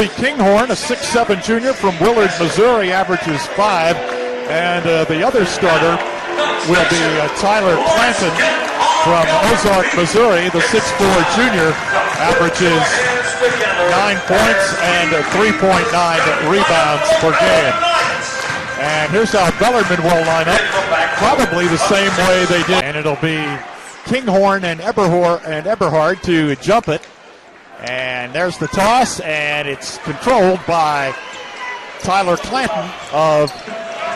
Colby Kinghorn, a 6'7" junior from Willard, Missouri, averages 5. And the other starter will be Tyler Clanton from Ozark, Missouri, the 6'4" junior, averages 9 points and 3.9 rebounds per game. And here's how Bellarmine will line up, probably the same way they did. And it'll be Kinghorn and Eberhard to jump it. And there's the toss, and it's controlled by Tyler Clanton of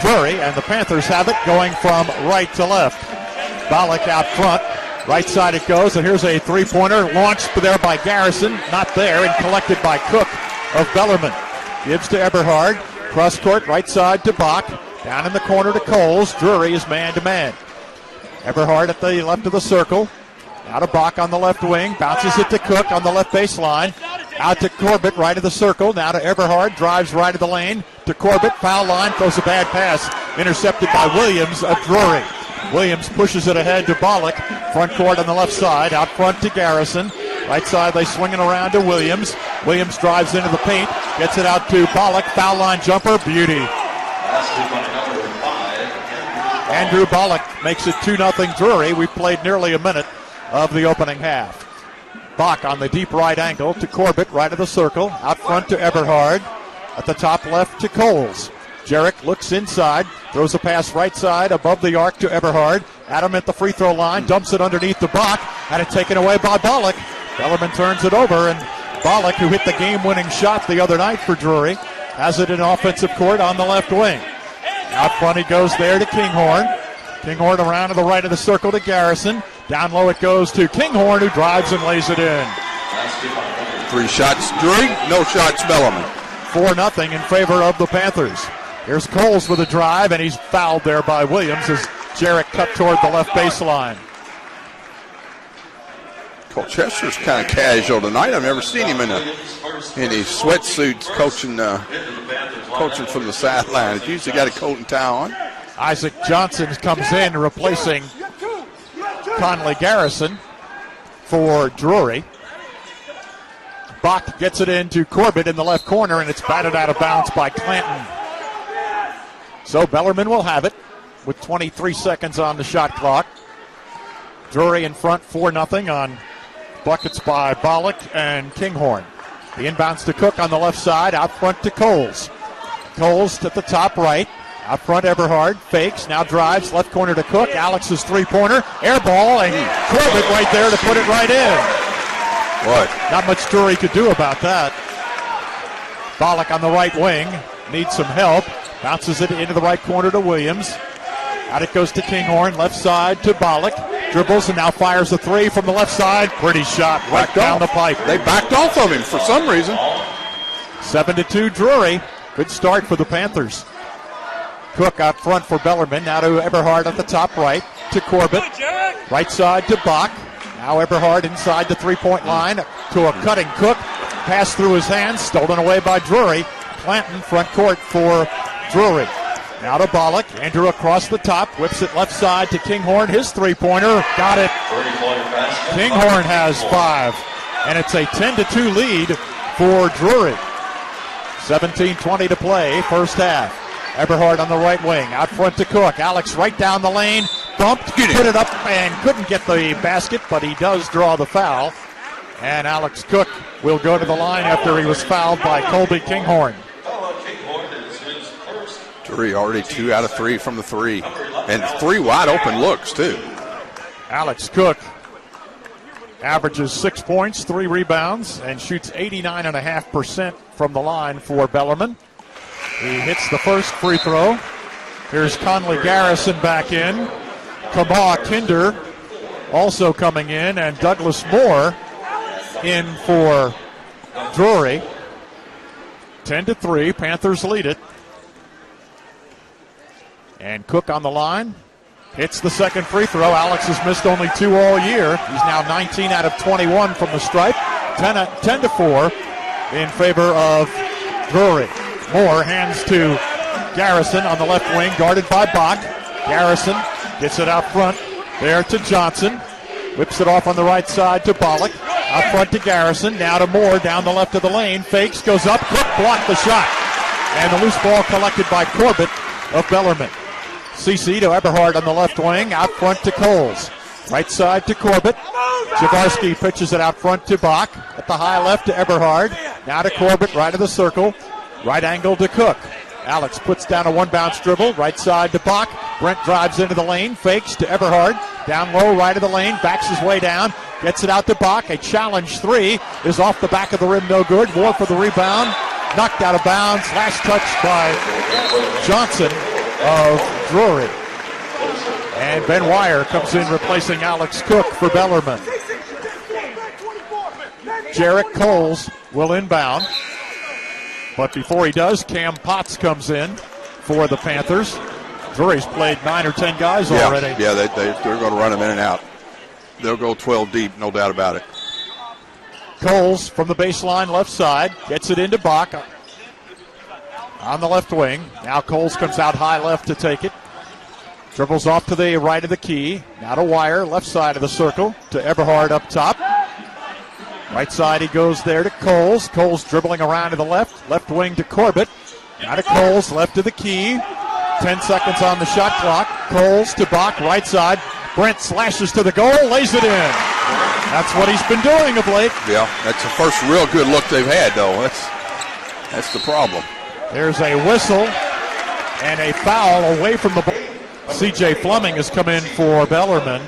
Drury, and the Panthers have it going from right to left. Bollock out front. Right side it goes, and here's a three-pointer launched there by Garrison, not there, and collected by Cook of Bellarmine. Gives to Eberhard, cross court, right side to Bach, down in the corner to Coles. Drury is man-to-man. Eberhard at the left of the circle, out to Bach on the left wing, bounces it to Cook on the left baseline, out to Corbett, right of the circle, now to Eberhard, drives right of the lane, to Corbett, foul line, throws a bad pass, intercepted by Williams of Drury. Williams pushes it ahead to Bollock, front court on the left side, out front to Garrison. Right side, they swing it around to Williams. Williams drives into the paint, gets it out to Bollock, foul line jumper, beauty. Andrew Bollock makes it 2-0 Drury. We've played nearly a minute of the opening half. Bach on the deep right angle to Corbett, right of the circle, out front to Eberhard, at the top left to Coles. Jarek looks inside, throws a pass right side above the arc to Eberhard. Adam at the free throw line, dumps it underneath to Bach, had it taken away by Bollock. Bellarmine turns it over, and Bollock, who hit the game-winning shot the other night for Drury, has it in offensive court on the left wing. Out front he goes there to Kinghorn. Kinghorn around to the right of the circle to Garrison. Down low it goes to Kinghorn, who drives and lays it in. 3 shots Drury, no shots Bellarmine. 4-0 in favor of the Panthers. Here's Coles with a drive, and he's fouled there by Williams as Jarek cut toward the left baseline. Colchester's kind of casual tonight. I've never seen him in his sweatsuits coaching from the sideline. He's usually got a coat and tie on. Isaac Johnson comes in replacing Conley Garrison for Drury. Bach gets it into Corbett in the left corner, and it's batted out of bounds by Clanton. So Bellarmine will have it with 23 seconds on the shot clock. Drury in front 4-0 on buckets by Bollock and Kinghorn. The inbounds to Cook on the left side, out front to Coles. Coles to the top right, out front Eberhard, fakes, now drives, left corner to Cook. Alex's three-pointer, air ball, and Corbett right there to put it right in. What? Not much Drury could do about that. Bollock on the right wing, needs some help. Bounces it into the right corner to Williams. Out it goes to Kinghorn, left side to Bollock. Dribbles and now fires a three from the left side. Pretty shot right down the pipe. They backed off of him for some reason. 7-2 Drury. Good start for the Panthers. Cook out front for Bellarmine. Now to Eberhard at the top right to Corbett. Right side to Bach. Now Eberhard inside the three-point line to a cutting Cook. Pass through his hands, stolen away by Drury. Clanton front court for Drury. Now to Bollock. Andrew across the top. Whips it left side to Kinghorn. His three-pointer. Got it. Kinghorn has 5. And it's a 10-2 lead for Drury. 17:20 to play, first half. Eberhard on the right wing. Out front to Cook. Alex right down the lane. Bumped. Put it up and couldn't get the basket, but he does draw the foul. And Alex Cook will go to the line after he was fouled by Colby Kinghorn. Drury already 2 out of 3 from the three. And 3 wide open looks, too. Alex Cook averages 6 points, 3 rebounds, and shoots 89.5% from the line for Bellarmine. He hits the first free throw. Here's Conley Garrison back in. Kama Kinder also coming in, and Douglas Moore in for Drury. 10-3, Panthers lead it. And Cook on the line. Hits the second free throw. Alex has missed only 2 all year. He's now 19 out of 21 from the stripe. 10-4 in favor of Drury. Moore hands to Garrison on the left wing, guarded by Bach. Garrison gets it out front there to Johnson. Whips it off on the right side to Bollock. Out front to Garrison, now to Moore, down the left of the lane, fakes, goes up, Cook blocked the shot. And the loose ball collected by Corbett of Bellarmine. CC to Eberhard on the left wing, out front to Coles. Right side to Corbett. Jaworski pitches it out front to Bach. At the high left to Eberhard. Now to Corbett, right of the circle. Right angle to Cook. Alex puts down a one-bounce dribble. Right side to Bach. Brent drives into the lane. Fakes to Eberhard. Down low, right of the lane. Backs his way down. Gets it out to Bach. A challenge three is off the back of the rim. No good. Moore for the rebound. Knocked out of bounds. Last touch by Johnson of Drury. And Ben Wire comes in replacing Alex Cook for Bellarmine. Jarrett Coles will inbound. But before he does, Cam Potts comes in for the Panthers. Drury's played 9 or 10 guys already. Yeah, they're going to run them in and out. They'll go 12 deep, no doubt about it. Coles from the baseline left side. Gets it into Bach on the left wing. Now Coles comes out high left to take it. Dribbles off to the right of the key. Now to Wire, left side of the circle. To Eberhard up top. Right side he goes there to Coles. Coles dribbling around to the left. Left wing to Corbett. Now to Coles, left of the key. 10 seconds on the shot clock. Coles to Bach, right side. Brent slashes to the goal, lays it in. That's what he's been doing of late. Yeah, that's the first real good look they've had, though. That's the problem. There's a whistle and a foul away from the ball. C.J. Fleming has come in for Bellarmine.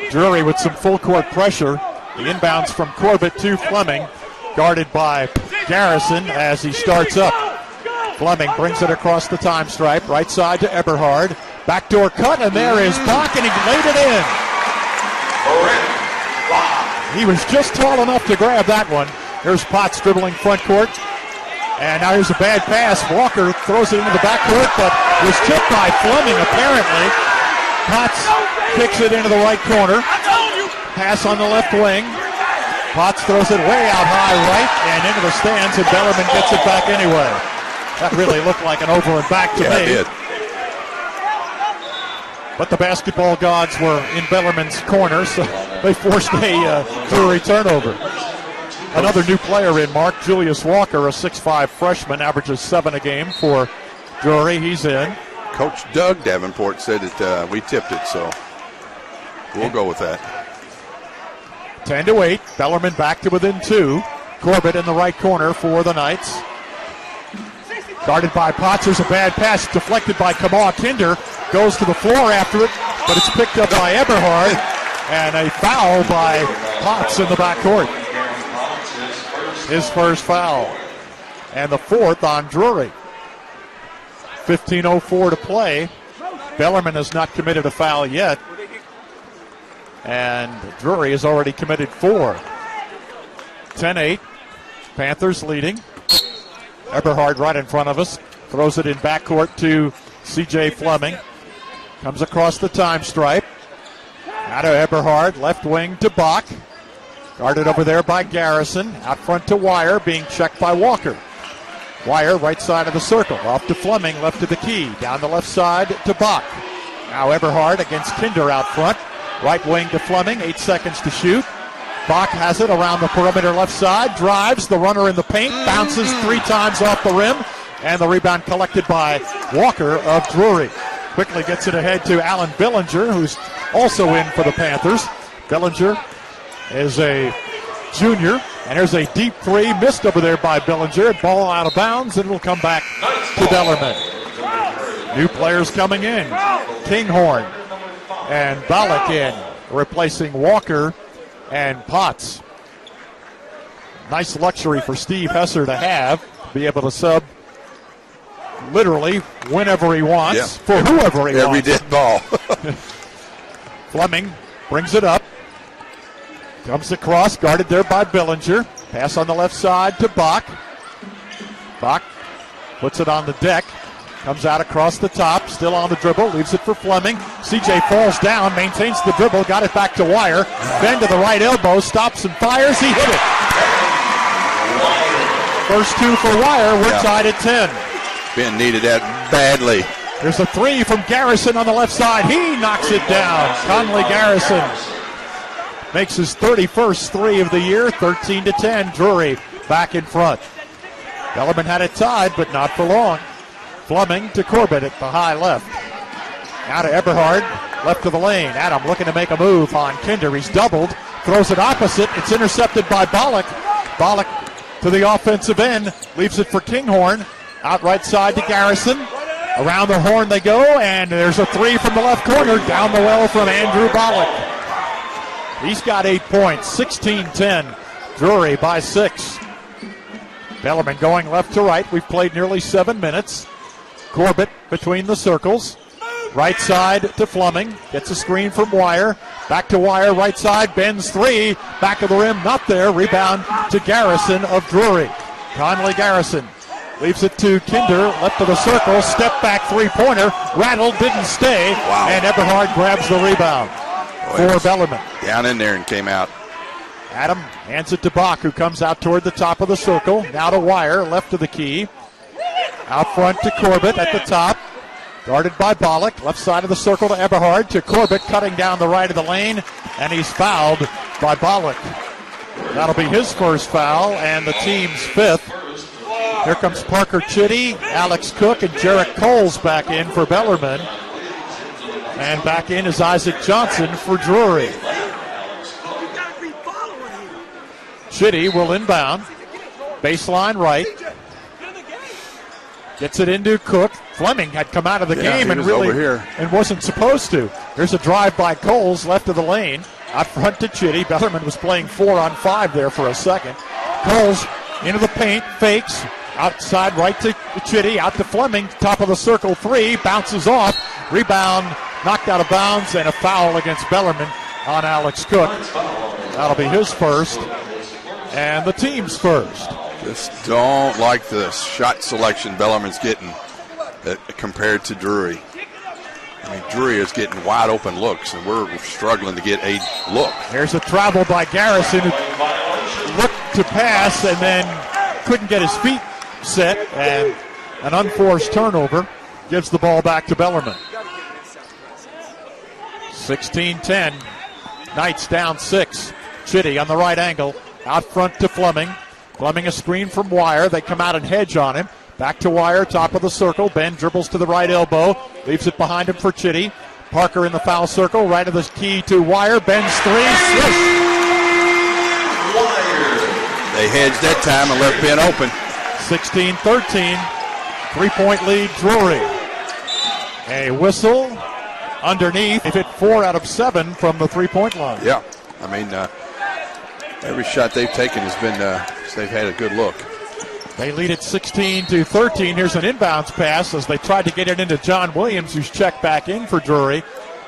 Drury with some full court pressure. The inbounds from Corbett to Fleming, guarded by Garrison as he starts up. Fleming brings it across the time stripe, right side to Eberhard. Backdoor cut, and there is Bach, and he laid it in. He was just tall enough to grab that one. Here's Potts dribbling front court. And now here's a bad pass. Walker throws it into the backcourt, but was tipped by Fleming, apparently. Potts kicks it into the right corner. Pass on the left wing. Potts throws it way out high right and into the stands, and Bellarmine gets it back anyway. That really looked like an over and back to me. It did. But the basketball gods were in Bellarmine's corner, so they forced a Drury turnover. Another new player in, Mark Julius Walker, a 6'5 freshman, averages 7 a game for Drury. He's in. Coach Doug Davenport said that we tipped it, so we'll go with that. 10-8. Bellarmine back to within 2. Corbett in the right corner for the Knights. Guarded by Potts. There's a bad pass deflected by Kamal Kinder. Goes to the floor after it, but it's picked up by Eberhard. And a foul by Potts in the backcourt. His first foul. And the fourth on Drury. 15:04 to play. Bellarmine has not committed a foul yet. And Drury has already committed 4. 10-8. Panthers leading. Eberhard right in front of us. Throws it in backcourt to C.J. Fleming. Comes across the time stripe. Now to Eberhard. Left wing to Bach. Guarded over there by Garrison. Out front to Wire, being checked by Walker. Wire, right side of the circle. Off to Fleming, left of the key. Down the left side to Bach. Now Eberhard against Kinder out front. Right wing to Fleming, 8 seconds to shoot. Bach has it around the perimeter left side. Drives, the runner in the paint. Bounces 3 times off the rim. And the rebound collected by Walker of Drury. Quickly gets it ahead to Alan Billinger, who's also in for the Panthers. Billinger is a junior, and there's a deep 3 missed over there by Billinger. Ball out of bounds, and it'll come back to Bellarmine. New players coming in. Kinghorn and Ballack in, replacing Walker and Potts. Nice luxury for Steve Hesser to have, be able to sub literally whenever he wants, for whoever he wants. Every dead ball. Fleming brings it up. Comes across, guarded there by Billinger. Pass on the left side to Bach. Bach puts it on the deck. Comes out across the top, still on the dribble, leaves it for Fleming. CJ falls down, maintains the dribble, got it back to Wire. Bend to the right elbow, stops and fires, he hit it. First 2 for Wire, we're tied at 10. Ben needed that badly. There's a 3 from Garrison on the left side. He knocks it down. Conley Garrison makes his 31st three of the year, 13-10. Drury back in front. Bellarmine had it tied, but not for long. Fleming to Corbett at the high left. Now to Eberhard, left of the lane. Adam looking to make a move on Kinder. He's doubled, throws it opposite. It's intercepted by Bollock. Bollock to the offensive end, leaves it for Kinghorn. Out right side to Garrison. Around the horn they go, and there's a three from the left corner, down the well from Andrew Bollock. He's got 8 points, 16-10. Drury by 6. Bellarmine going left to right. We've played nearly 7 minutes. Corbett between the circles. Right side to Fleming. Gets a screen from Wire. Back to Wire, right side, bends three. Back of the rim, not there. Rebound to Garrison of Drury. Conley Garrison leaves it to Kinder, left of the circle. Step back three-pointer. Rattled, didn't stay. Wow. And Eberhard grabs the rebound for Bellarmine. Down in there and came out. Adam hands it to Bach, who comes out toward the top of the circle. Now to Wire, left of the key. Out front to Corbett at the top. Guarded by Bollock. Left side of the circle to Eberhard. To Corbett, cutting down the right of the lane. And he's fouled by Bollock. That'll be his first foul and the team's 5th. Here comes Parker Chitty, Alex Cook, and Jarrett Coles back in for Bellarmine. And back in is Isaac Johnson for Drury. Chitty will inbound. Baseline right. Gets it into Cook. Fleming had come out of the game and really and wasn't supposed to. There's a drive by Coles left of the lane. Out front to Chitty. Bellarmine was playing 4-on-5 there for a second. Coles into the paint, fakes. Outside right to Chitty. Out to Fleming. Top of the circle three. Bounces off. Rebound knocked out of bounds and a foul against Bellarmine on Alex Cook. That'll be his first and the team's first. Just don't like the shot selection Bellarmine's getting compared to Drury. I mean, Drury is getting wide open looks, and we're struggling to get a look. There's a travel by Garrison, who looked to pass and then couldn't get his feet set, and an unforced turnover gives the ball back to Bellarmine. 16-10. Knights down 6. Chitty on the right angle. Out front to Fleming. Fleming a screen from Wire. They come out and hedge on him. Back to Wire, top of the circle. Ben dribbles to the right elbow. Leaves it behind him for Chitty. Parker in the foul circle. Right of the key to Wire. Ben's three. Swish. They hedged that time and left Ben open. 16-13. 3-point lead, Drury. A whistle underneath. They've hit 4 out of 7 from the 3-point line. Yeah. I mean, every shot they've taken has been, they've had a good look. They lead it 16-13. Here's an inbounds pass as they tried to get it into John Williams, who's checked back in for Drury,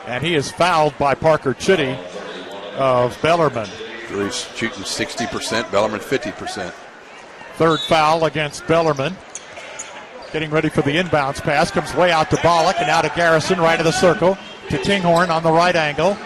and he is fouled by Parker Chitty of Bellarmine. Drury's shooting 60%, Bellarmine 50%. Third foul against Bellarmine. Getting ready for the inbounds pass. Comes way out to Bollock and out to Garrison, right of the circle. To Kinghorn on the right angle.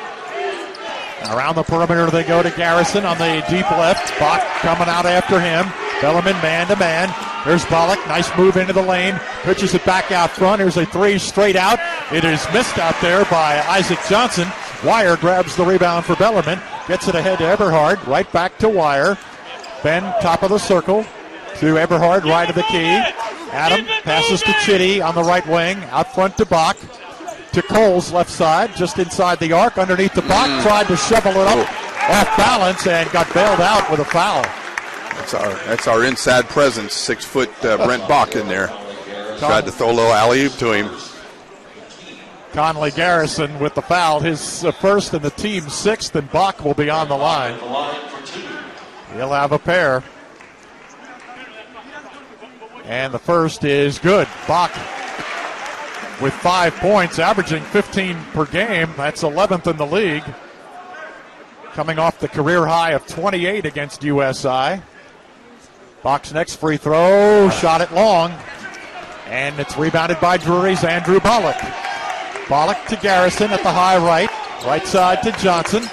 Around the perimeter they go to Garrison on the deep left. Bach coming out after him. Bellarmine man-to-man. There's Bollock. Nice move into the lane. Pitches it back out front. Here's a three straight out. It is missed out there by Isaac Johnson. Wire grabs the rebound for Bellarmine. Gets it ahead to Eberhard. Right back to Wire. Ben, top of the circle. To Eberhard, right of the key. Adam passes to Chitty on the right wing. Out front to Bach. To Coles, left side, just inside the arc, underneath the Bach. Tried to shovel it up off balance and got bailed out with a foul. That's our inside presence, 6-foot Brent Bach in there. Tried to throw a little alley-oop to him. Conley Garrison with the foul, his first and the team's 6th, and Bach will be on the line. He'll have a pair. And the first is good. Bach with 5 points, averaging 15 per game. That's 11th in the league. Coming off the career high of 28 against USI. Bach's next free throw, shot it long. And it's rebounded by Drury's Andrew Bollock. Bollock to Garrison at the high right. Right side to Johnson.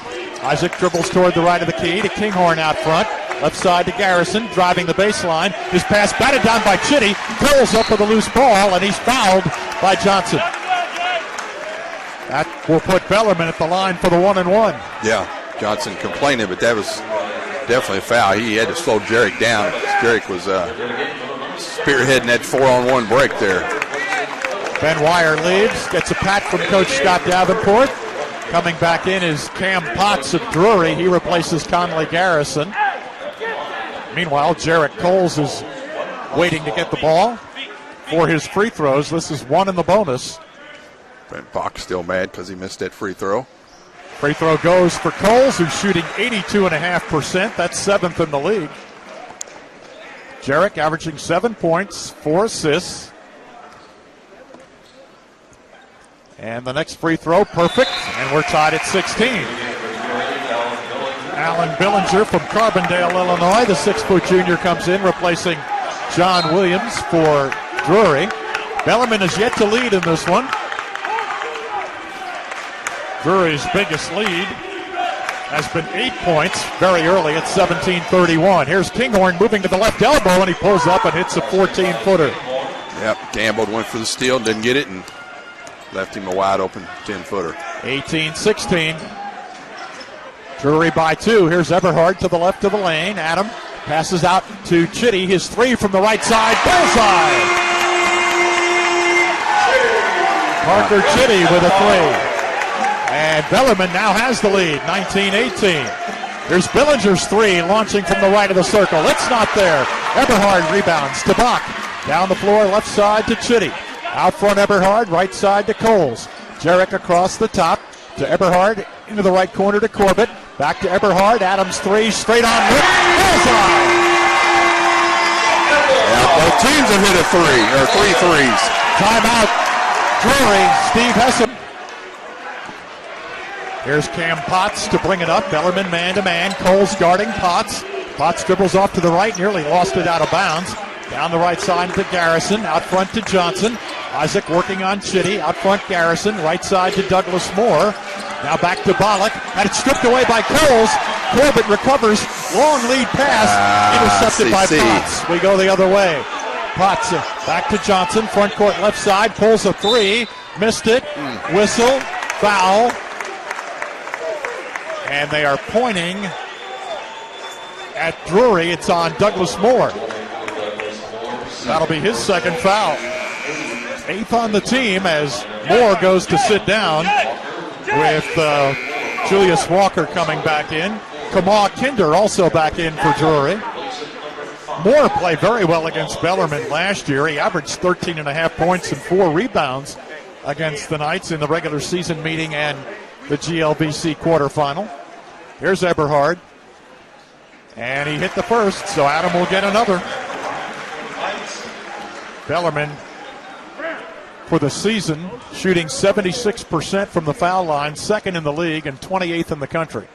Isaac dribbles toward the right of the key to Kinghorn out front. Left side to Garrison, driving the baseline. His pass batted down by Chitty. Curls up with a loose ball, and he's fouled by Johnson. That will put Bellarmine at the line for the 1-and-1. Yeah, Johnson complaining, but that was definitely a foul. He had to slow Jarek down. Jarek was spearheading that 4-on-1 break there. Ben Wire leads, gets a pat from Coach Scott Davenport. Coming back in is Cam Potts of Drury. He replaces Conley Garrison. Meanwhile, Jarek Coles is waiting to get the ball for his free throws. This is one in the bonus. Brent Bach still mad because he missed that free throw. Free throw goes for Coles, who's shooting 82.5%. That's 7th in the league. Jarek averaging 7 points, 4 assists. And the next free throw, perfect, and we're tied at 16. Alan Billinger from Carbondale, Illinois, the 6-foot junior, comes in, replacing John Williams for Drury. Bellarmine is yet to lead in this one. Drury's biggest lead has been 8 points very early at 17:31. Here's Kinghorn moving to the left elbow, and he pulls up and hits a 14-footer. Yep, gambled, went for the steal, didn't get it, and left him a wide open 10-footer. 18-16. Drury by 2. Here's Eberhard to the left of the lane. Adam passes out to Chitty. His 3 from the right side. Bullseye! Parker Chitty with a 3. And Bellarmine now has the lead, 19-18. Here's Billinger's 3, launching from the right of the circle. It's not there. Eberhard rebounds to Bach. Down the floor, left side to Chitty. Out front, Eberhard, right side to Coles. Jarek across the top to Eberhard, into the right corner to Corbett. Back to Eberhard. Adams 3, straight on lip. Bullseye! Yeah, both teams have hit a 3 threes. Timeout. Drury, Steve Hessam. Here's Cam Potts to bring it up. Bellarmine man-to-man. Coles guarding Potts. Potts dribbles off to the right, nearly lost it out of bounds. Down the right side to Garrison. Out front to Johnson. Isaac working on Chitty. Out front Garrison. Right side to Douglas Moore. Now back to Bollock. And it's stripped away by Coles. Corbett recovers. Long lead pass. Intercepted by Potts. We go the other way. Potts back to Johnson. Front court left side. Pulls a 3. Missed it. Whistle. Foul. And they are pointing at Drury. It's on Douglas Moore. That'll be his second foul. 8th on the team as Moore goes to sit down with Julius Walker coming back in. Kamal Kinder also back in for Drury. Moore played very well against Bellarmine last year. He averaged 13.5 points and 4 rebounds against the Knights in the regular season meeting and the GLBC quarterfinal. Here's Eberhard. And he hit the first, so Adam will get another. Bellarmine, for the season, shooting 76% from the foul line, 2nd in the league and 28th in the country.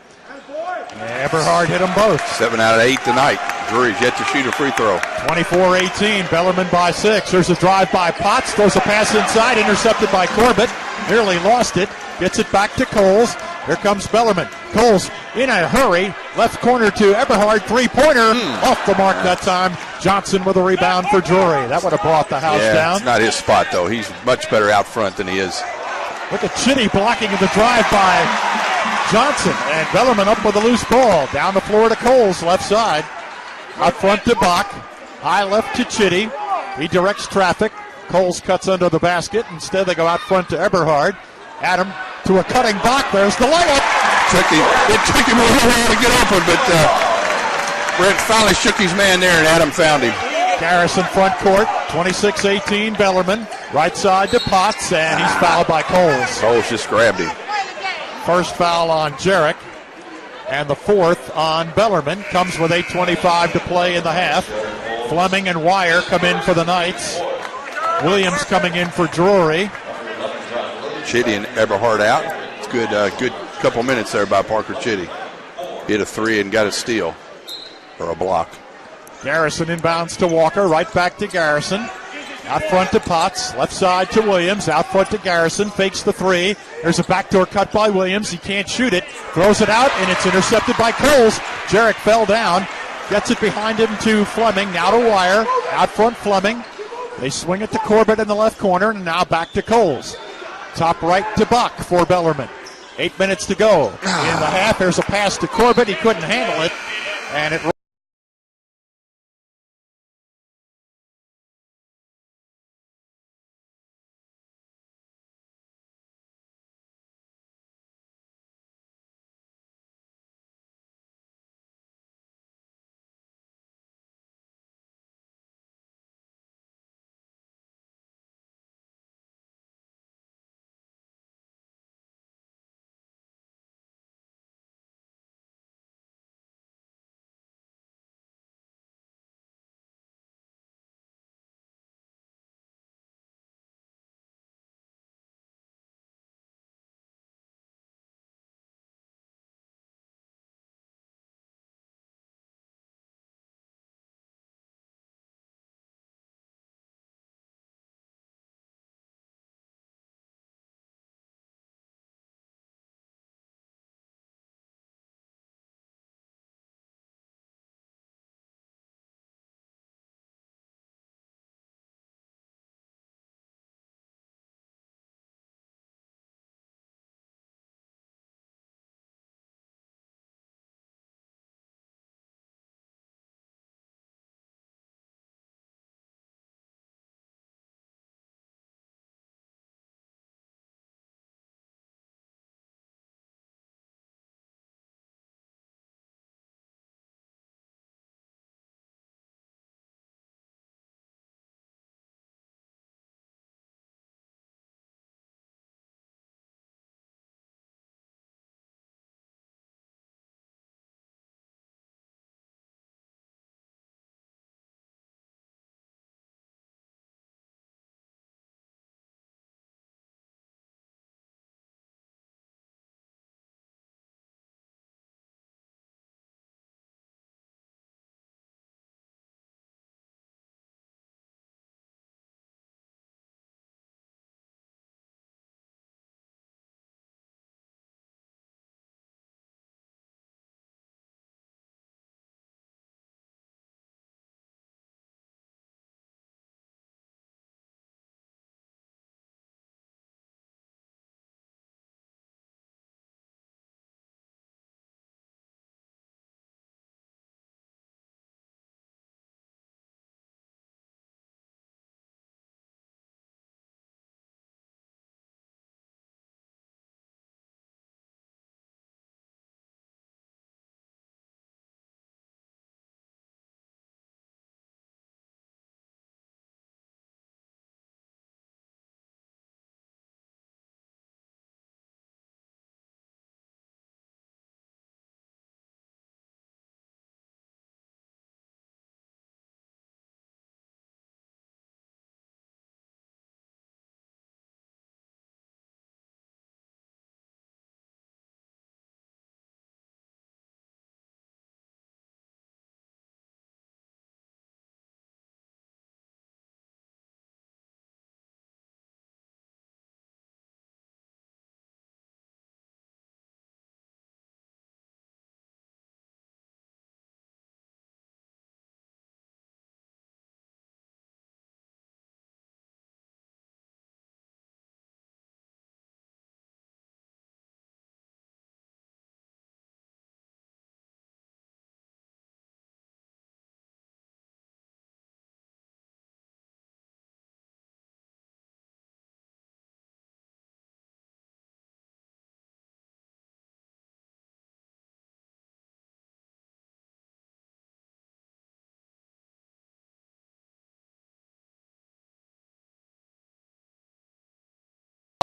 Eberhard hit them both. 7 out of 8 tonight. Drury's yet to shoot a free throw. 24-18, Bellarmine by 6. There's a drive by Potts, throws a pass inside, intercepted by Corbett. Nearly lost it, gets it back to Coles. Here comes Bellarmine. Coles in a hurry. Left corner to Eberhard. 3-pointer. Off the mark that time. Johnson with a rebound for Drury. That would have brought the house down. It's not his spot, though. He's much better out front than he is. Look at Chitty blocking the drive by Johnson. And Bellarmine up with a loose ball. Down the floor to Coles, left side. Out front to Bach. High left to Chitty. He directs traffic. Coles cuts under the basket. Instead, they go out front to Eberhard. Adam to a cutting Bach. There's the layup. It took him a little while to get open, but Brent finally shook his man there, and Adam found him. Garrison front court, 26-18 Bellarmine. Right side to Potts, and he's fouled by Coles. Coles just grabbed him. First foul on Jarek, and the 4th on Bellarmine. Comes with 8:25 to play in the half. Fleming and Wire come in for the Knights. Williams coming in for Drury. Chitty and Eberhard out. It's good couple minutes there by Parker Chitty. Hit a 3 and got a steal or a block. Garrison inbounds to Walker, right back to Garrison. Out front to Potts, left side to Williams, out front to Garrison, fakes the 3. There's a backdoor cut by Williams. He can't shoot it, throws it out, and it's intercepted by Coles. Jarek fell down, gets it behind him to Fleming, now to Wire, out front Fleming. They swing it to Corbett in the left corner, and now back to Coles. Top right to Buck for Bellarmine. 8 minutes to go in the half. There's a pass to Corbett. He couldn't handle it, and it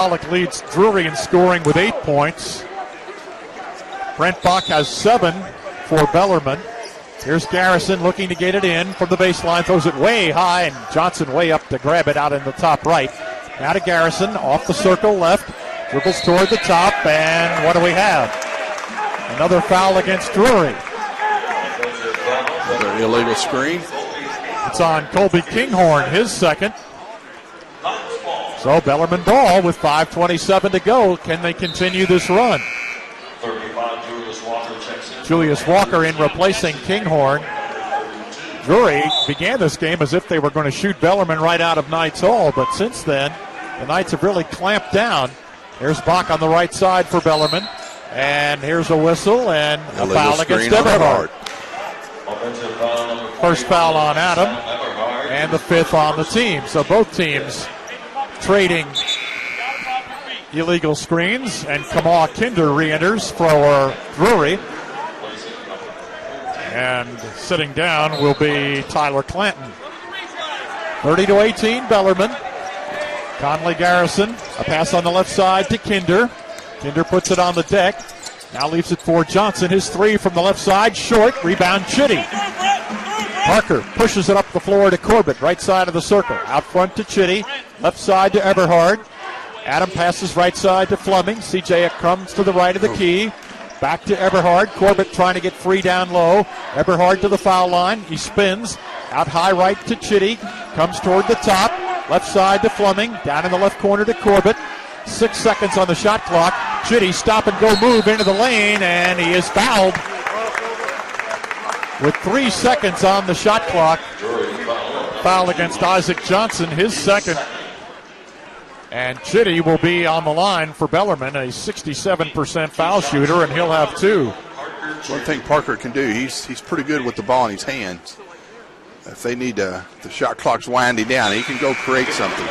Pollock leads Drury in scoring with 8 points. Brent Bach has 7 for Bellarmine. Here's Garrison looking to get it in from the baseline, throws it way high, and Johnson way up to grab it out in the top right. Now to Garrison, off the circle left, dribbles toward the top, and what do we have? Another foul against Drury. Another illegal screen. It's on Colby Kinghorn, his second. So Bellarmine ball with 5:27 to go. Can they continue this run? 35, Julius Walker in replacing Kinghorn. Drury began this game as if they were going to shoot Bellarmine right out of Knights Hall, but since then, the Knights have really clamped down Here's Bach on the right side for Bellarmine. And here's a whistle and a Illegal foul against screen on Eberhard. First foul on Adam and the fifth on the team. So both teams trading illegal screens, and Kamal Kinder re-enters for Drury. And sitting down will be Tyler Clanton. 30-18, Bellarmine. Conley Garrison, a pass on the left side to Kinder. Kinder puts it on the deck. Now leaves it for Johnson. His three from the left side, short. Rebound, Chitty. Parker pushes it up the floor to Corbett, right side of the circle. Out front to Chitty, left side to Eberhard. Adam passes right side to Fleming. CJ comes to the right of the key. Back to Eberhard. Corbett trying to get free down low. Eberhard to the foul line. He spins. Out high right to Chitty. Comes toward the top. Left side to Fleming. Down in the left corner to Corbett. 6 seconds on the shot clock. Chitty stop and go move into the lane, and he is fouled. With 3 seconds on the shot clock. Foul against Isaac Johnson, his second. And Chitty will be on the line for Bellarmine, a 67% foul shooter, and he'll have 2. One thing Parker can do, he's pretty good with the ball in his hands. If they need the shot clock's winding down, he can go create something.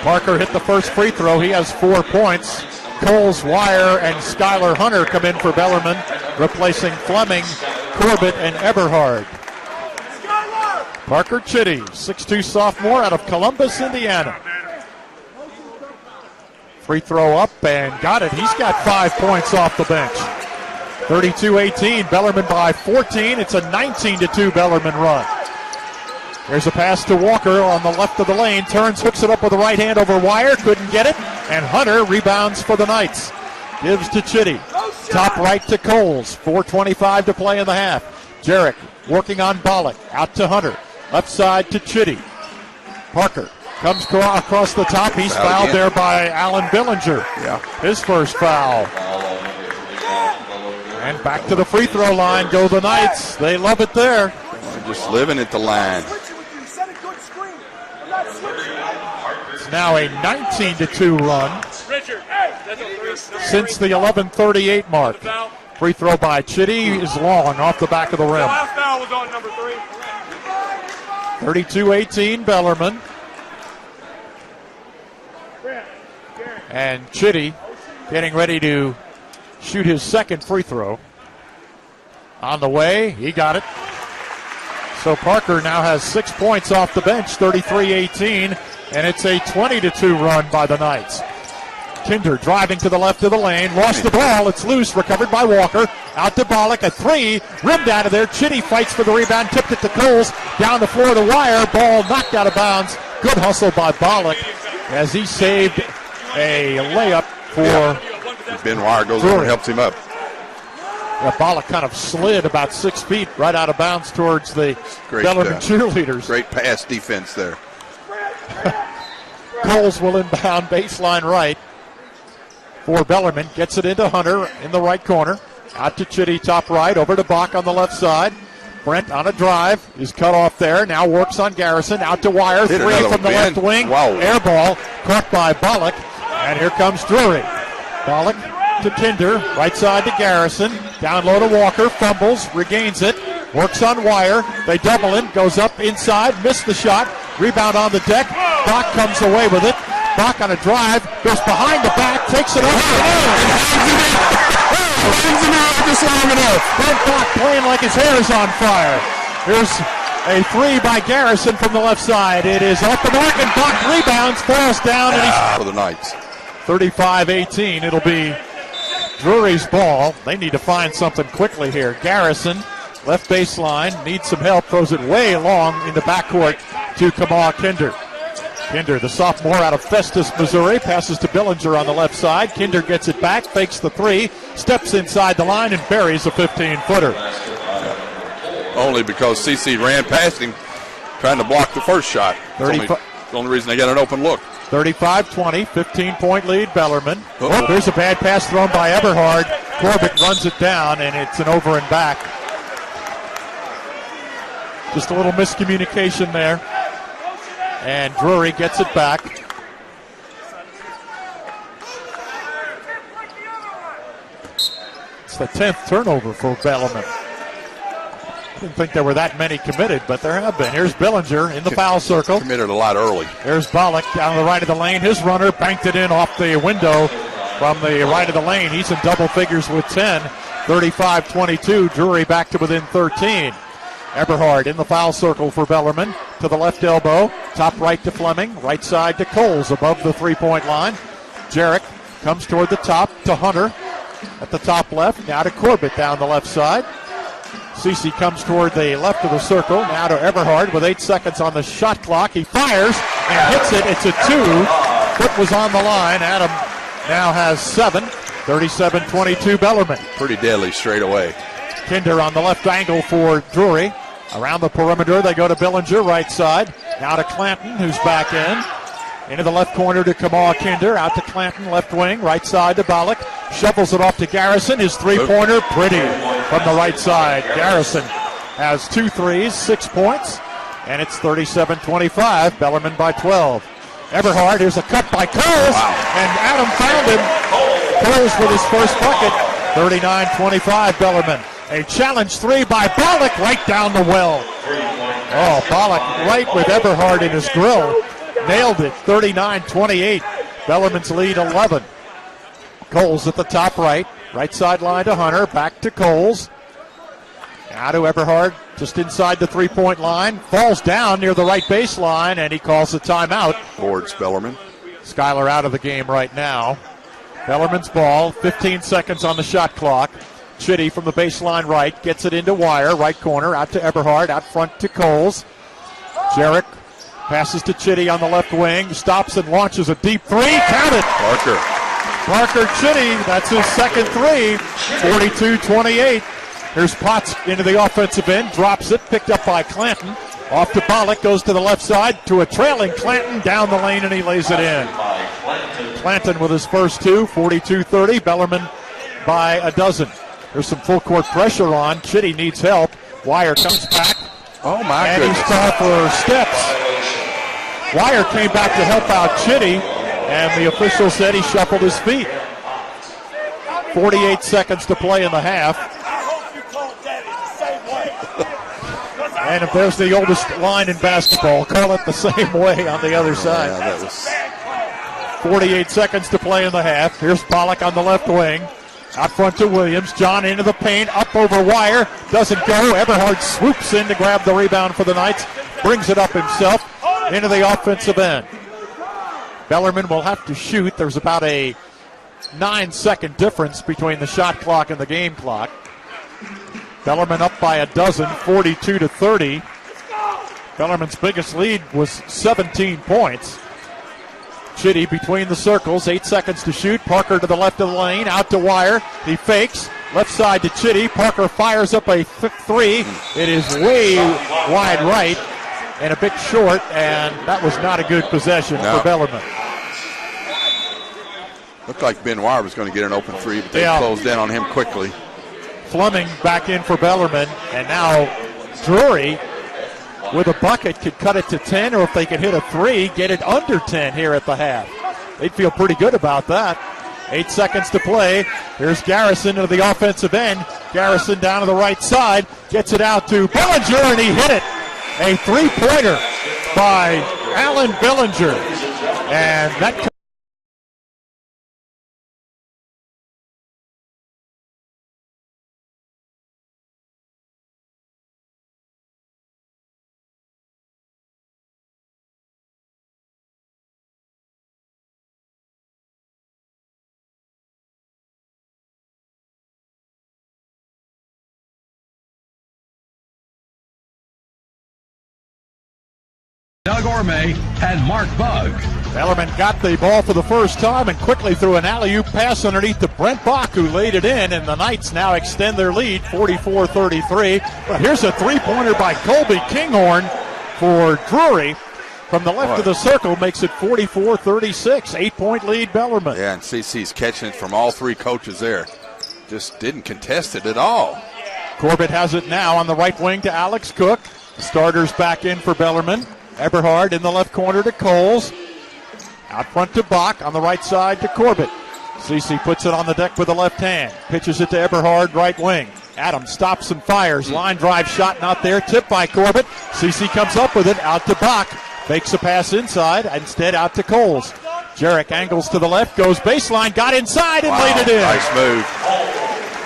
Parker hit the first free throw. He has 4 points. Coles, Wire, and Skylar Hunter come in for Bellarmine, replacing Fleming, Corbett, and Eberhard. Parker Chitty, 6'2 sophomore out of Columbus, Indiana. Free throw up and got it. He's got 5 points off the bench. 32-18, Bellarmine by 14. It's a 19-2 Bellarmine run. There's a pass to Walker on the left of the lane. Turns, hooks it up with the right hand over Wire. Couldn't get it. And Hunter rebounds for the Knights. Gives to Chitty. Top right to Coles. 4:25 to play in the half. Jarek working on Bollock. Out to Hunter. Left side to Chitty. Parker comes across the top. He's fouled there by Alan Billinger. Yeah. His first foul. And back to the free throw line go the Knights. They love it there. They're just living at the line. It's now a 19-2 run since the 11:38 mark. Free throw by Chitty is long off the back of the rim. 32-18 Bellarmine. And Chitty getting ready to shoot his second free throw. On the way, he got it. So Parker now has 6 points off the bench, 33-18, and it's a 20-2 run by the Knights. Kinder driving to the left of the lane, lost the ball, it's loose, recovered by Walker, out to Bollock, a three, rimmed out of there, Chitty fights for the rebound, tipped it to Coles, down the floor to Wire, ball knocked out of bounds, good hustle by Bollock as he saved a layup for Ben Wire goes over and helps him up. Yeah, Bollock kind of slid about 6 feet right out of bounds towards the Bellarmine cheerleaders. Great pass defense there. Coles will inbound baseline right for Bellarmine. Gets it into Hunter in the right corner. Out to Chitty, top right, over to Bach on the left side. Brent on a drive is cut off there. Now works on Garrison. Out to Wire. Hit 3 from the left wing. Wow. Air ball caught by Bollock. And here comes Drury. Bollock to Kinder. Right side to Garrison. Down low to Walker. Fumbles. Regains it. Works on Wire. They double him. Goes up inside. Missed the shot. Rebound on the deck. Bach comes away with it. Bach on a drive. Goes behind the back. Takes it over. Just long enough. Brent Bach playing like his hair is on fire. Here's a three by Garrison from the left side. It is off the mark and Bach rebounds, falls down, and he's for the Knights. 35-18. It'll be Drury's ball. They need to find something quickly here. Garrison, left baseline, needs some help, throws it way long in the backcourt to Kamal Kinder. Kinder, the sophomore out of Festus, Missouri, passes to Billinger on the left side. Kinder gets it back, fakes the three, steps inside the line, and buries a 15-footer. Only because CC ran past him trying to block the first shot. The only reason they got an open look. 35-20, 15-point lead, Bellarmine. Oh, there's a bad pass thrown by Eberhard. Corbett runs it down, and it's an over and back. Just a little miscommunication there. And Drury gets it back. the 10th turnover for Bellarmine. Didn't think there were that many committed, but there have been. Here's Billinger in the foul circle. Committed a lot early. There's Bollock down the right of the lane. His runner banked it in off the window from the right of the lane. He's in double figures with 10. 35-22. Drury back to within 13. Eberhard in the foul circle for Bellarmine. To the left elbow. Top right to Fleming. Right side to Coles above the three-point line. Jarrett comes toward the top to Hunter at the top left. Now to Corbett down the left side. Cece comes toward the left of the circle. Now to Eberhard with 8 seconds on the shot clock. He fires and hits it. It's a 2. Foot was on the line. Adam now has 7. 37-22 Bellarmine. Pretty deadly straight away. Kinder on the left angle for Drury. Around the perimeter, they go to Billinger, right side. Now to Clanton, who's back in. Into the left corner to Kamal Kinder. Out to Clanton, left wing. Right side to Bollock. Shuffles it off to Garrison. His three-pointer, pretty from the right side. Garrison has 2 threes, 6 points. And it's 37-25. Bellarmine by 12. Eberhard, here's a cut by Coles. Wow. And Adam found him. Coles with his first bucket. 39-25 Bellarmine. A challenge 3 by Bollock right down the well. Oh, Bollock right with Eberhard in his grill. Nailed it. 39-28. Bellarmine's lead 11. Coles at the top right. Right sideline to Hunter. Back to Coles. Now to Eberhard. Just inside the three-point line. Falls down near the right baseline, and he calls the timeout. Towards Bellarmine. Skyler out of the game right now. Bellarmine's ball. 15 seconds on the shot clock. Chitty from the baseline right. Gets it into Wire. Right corner. Out to Eberhard. Out front to Coles. Jarrett passes to Chitty on the left wing. Stops and launches a deep 3. Count it. Parker Chitty. That's his second 3. 42-28. Here's Potts into the offensive end. Drops it. Picked up by Clanton. Off to Bollock. Goes to the left side to a trailing Clanton. Down the lane, and he lays it in. Clanton with his first 2. 42-30. Bellarmine by a dozen. There's some full court pressure on. Chitty needs help. Wire comes back. Oh, my and goodness. He's called for steps. Wire came back to help out Chitty, and the official said he shuffled his feet. 48 seconds to play in the half. And if there's the oldest line in basketball, call it the same way on the other side. Yeah, that was 48 seconds to play in the half. Here's Bollock on the left wing. Out front to Williams. John into the paint. Up over Wire. Doesn't go. Eberhard swoops in to grab the rebound for the Knights. Brings it up himself into the offensive end. Bellarmine will have to shoot. There's about a 9-second difference between the shot clock and the game clock. Bellarmine up by a dozen, 42-30. Bellarmine's biggest lead was 17 points. Chitty between the circles, 8 seconds to shoot. Parker to the left of the lane, out to Wire. He fakes, left side to Chitty. Parker fires up a 3. It is way wide right and a bit short, and that was not a good possession for Bellarmine. Looked like Ben Wire was going to get an open 3, but they closed in on him quickly. Fleming back in for Bellarmine, and now Drury with a bucket could cut it to 10, or if they could hit a 3, get it under 10 here at the half. They'd feel pretty good about that. 8 seconds to play. Here's Garrison to the offensive end. Garrison down to the right side, gets it out to Bellinger, and he hit it. A 3-pointer by Alan Bellinger, and that Doug Orme and Mark Bugg. Bellarmine got the ball for the first time and quickly threw an alley-oop pass underneath to Brent Bach, who laid it in, and the Knights now extend their lead, 44-33. But here's a 3-pointer by Colby Kinghorn for Drury. From the left of the circle, makes it 44-36. 8-point lead, Bellarmine. Yeah, and CC's catching it from all 3 coaches there. Just didn't contest it at all. Corbett has it now on the right wing to Alex Cook. Starters back in for Bellarmine. Eberhard in the left corner to Coles. Out front to Bach, on the right side to Corbett. Cece puts it on the deck with the left hand. Pitches it to Eberhard, right wing. Adams stops and fires. Line drive shot not there. Tipped by Corbett. Cece comes up with it. Out to Bach. Fakes a pass inside. Instead out to Coles. Jarek angles to the left. Goes baseline. Got inside and laid it in. Nice move.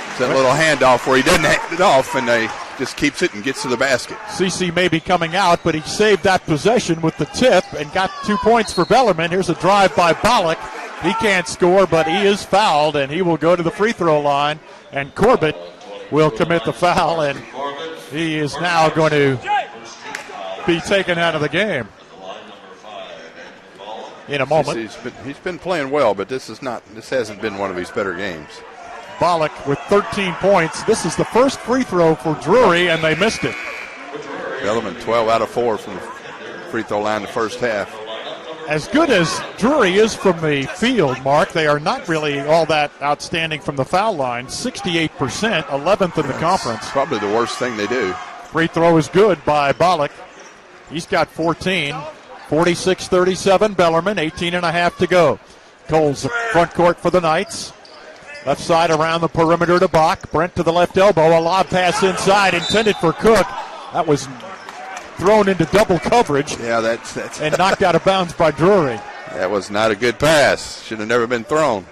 It's that little handoff where he doesn't hand it off and they just keeps it and gets to the basket. Cece may be coming out, but he saved that possession with the tip and got 2 points for Bellarmine. Here's a drive by Bollock. He can't score, but he is fouled, and he will go to the free throw line. And Corbett will commit the foul, and he is now going to be taken out of the game in a moment. He's been playing well, but this hasn't been one of his better games. Bollock with 13 points. This is the first free throw for Drury, and they missed it. Bellarmine 12 out of 4 from the free throw line the first half. As good as Drury is from the field, Mark, they are not really all that outstanding from the foul line. 68%, 11th in the conference. Probably the worst thing they do. Free throw is good by Bollock. He's got 14. 46-37, Bellarmine, 18 and a half to go. Coles front court for the Knights. Left side around the perimeter to Bach. Brent to the left elbow. A lob pass inside intended for Cook. That was thrown into double coverage. Yeah, that's and knocked out of bounds by Drury. That was not a good pass. Should have never been thrown.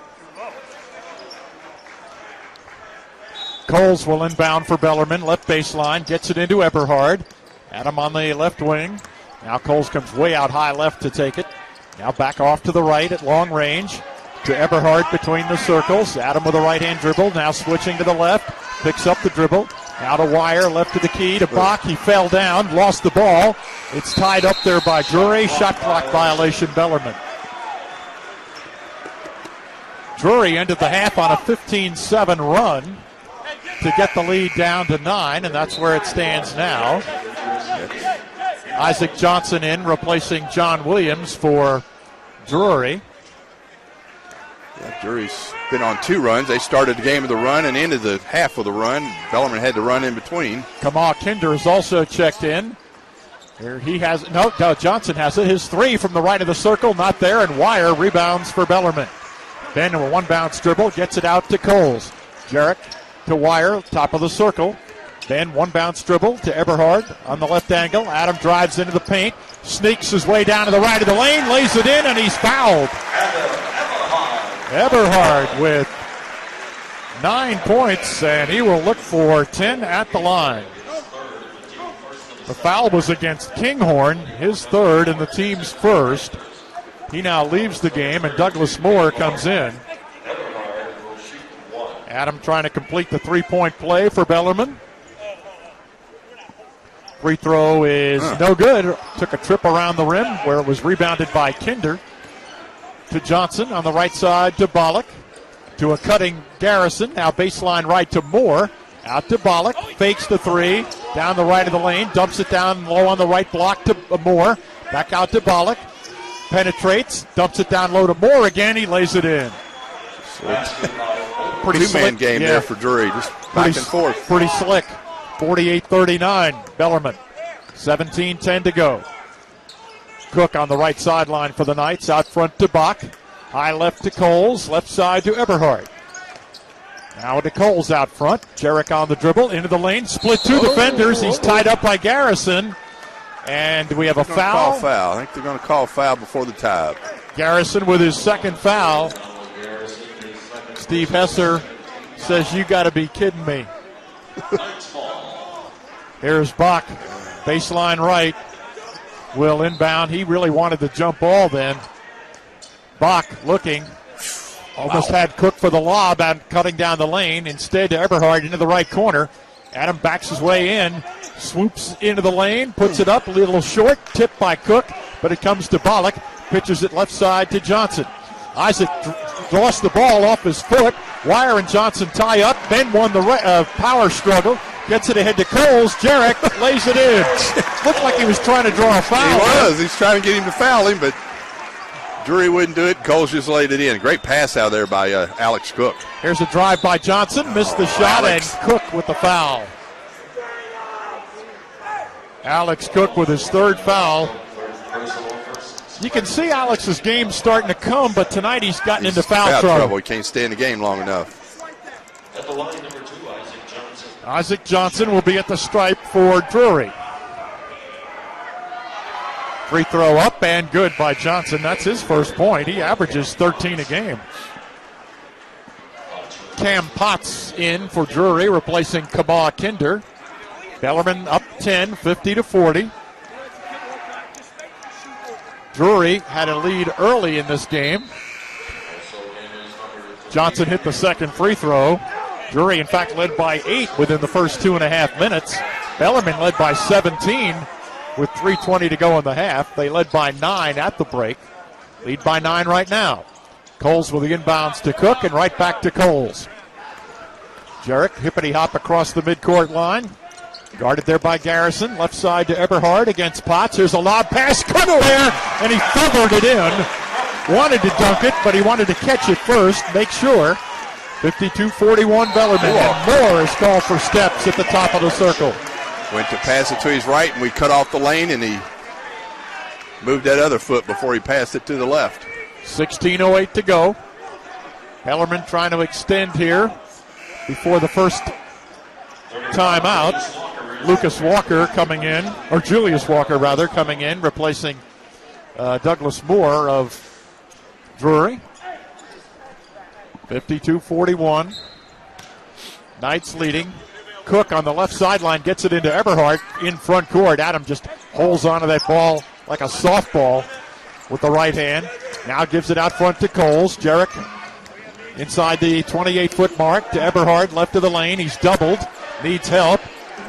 Coles will inbound for Bellarmine. Left baseline. Gets it into Eberhard. Adam on the left wing. Now Coles comes way out high left to take it. Now back off to the right at long range. To Eberhard between the circles. Adam with a right-hand dribble. Now switching to the left. Picks up the dribble. Now to Wire. Left to the key to Bach. He fell down. Lost the ball. It's tied up there by Drury. Shot clock violation, Bellarmine. Drury ended the half on a 15-7 run to get the lead down to 9, and that's where it stands now. Isaac Johnson in, replacing John Williams for Drury. Yeah, Drury's been on 2 runs. They started the game with a run and ended the half with a run. Bellarmine had to run in between. Kamal Kinder is also checked in. Here he has Johnson has it. His 3 from the right of the circle, not there, and Wire rebounds for Bellarmine. Then a one-bounce dribble, gets it out to Coles. Jarek to Wire, top of the circle. Then one-bounce dribble to Eberhard on the left angle. Adam drives into the paint, sneaks his way down to the right of the lane, lays it in, and he's fouled. Eberhard with 9 points, and he will look for 10 at the line. The foul was against Kinghorn, his 3rd and the team's 1st. He now leaves the game, and Douglas Moore comes in. Adam trying to complete the 3-point play for Bellarmine. Free throw is no good. Took a trip around the rim where it was rebounded by Kinder. To Johnson on the right side to Bollock. To a cutting Garrison. Now baseline right to Moore. Out to Bollock. Fakes the 3. Down the right of the lane. Dumps it down low on the right block to Moore. Back out to Bollock. Penetrates. Dumps it down low to Moore again. He lays it in. Pretty two-man game there for Drury. Just back and forth. Pretty slick. 48-39, Bellarmine. 17-10 to go. Cook on the right sideline for the Knights. Out front to Bach. High left to Coles. Left side to Eberhard. Now to Coles out front. Jarek on the dribble. Into the lane. Split 2 defenders. He's tied up by Garrison. And we have a foul. I think they're going to call foul before the tie. Garrison with his 2nd foul. Steve Hesser says, "You got to be kidding me." Here's Bach, baseline right, will inbound. He really wanted the jump ball then. Bach looking, almost had Cook for the lob and cutting down the lane. Instead to Eberhard into the right corner. Adam backs his way in, swoops into the lane, puts it up a little short, tipped by Cook, but it comes to Bollock, pitches it left side to Johnson. Isaac lost the ball off his foot. Wire and Johnson tie up. Ben won the power struggle. Gets it ahead to Coles. Jarek lays it in. Looked like he was trying to draw a foul. He was. He's trying to get him to foul him, but Drury wouldn't do it. Coles just laid it in. Great pass out there by Alex Cook. Here's a drive by Johnson. Missed the shot, Alex. And Cook with the foul. Alex Cook with his 3rd foul. You can see Alex's game starting to come, but tonight he's gotten into foul trouble. He can't stay in the game long enough. At the line, number 2, Isaac Johnson. Isaac Johnson will be at the stripe for Drury. Free throw up and good by Johnson. That's his first point. He averages 13 a game. Cam Potts in for Drury, replacing Kaba Kinder. Bellarmine up 10, 50-40. Drury had a lead early in this game. Johnson hit the second free throw. Drury, in fact, led by 8 within the first 2.5 minutes. Bellarmine led by 17 with 3:20 to go in the half. They led by 9 at the break. Lead by 9 right now. Coles with the inbounds to Cook and right back to Coles. Jarrett hippity-hop across the midcourt line. Guarded there by Garrison. Left side to Eberhard against Potts. Here's a lob pass. Couldn't there, and he feathered it in. Wanted to dunk it, but he wanted to catch it first. Make sure. 52-41 Bellarmine. And Moore is called for steps at the top of the circle. Went to pass it to his right, and we cut off the lane, and he moved that other foot before he passed it to the left. 16:08 to go. Bellarmine trying to extend here before the first timeout. Lucas Walker coming in, or Julius Walker rather, coming in, replacing Douglas Moore of Drury. 52-41. Knights leading. Cook on the left sideline gets it into Eberhard in front court. Adam just holds onto that ball like a softball with the right hand. Now gives it out front to Coles. Jarrett inside the 28-foot mark to Eberhard, left of the lane. He's doubled, needs help.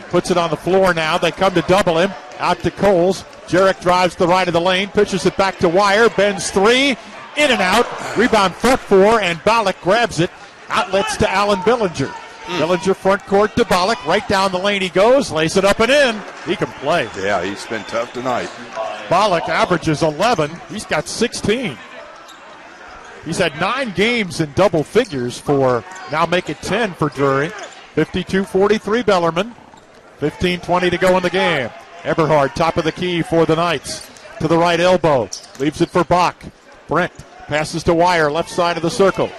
Puts it on the floor now. They come to double him. Out to Coles. Jarrett drives the right of the lane, pitches it back to Wire. Bends 3, in and out. Rebound front 4, and Ballack grabs it. Outlets to Allen Billinger. Billinger front court to Ballack. Right down the lane he goes. Lays it up and in. He can play. Yeah, he's been tough tonight. Ballack averages 11. He's got 16. He's had 9 games in double figures for, now make it 10 for Drury. 52-43 Bellarmine. 15:20 to go in the game. Eberhard, top of the key for the Knights. To the right elbow. Leaves it for Bach. Brent passes to Wire, left side of the circle.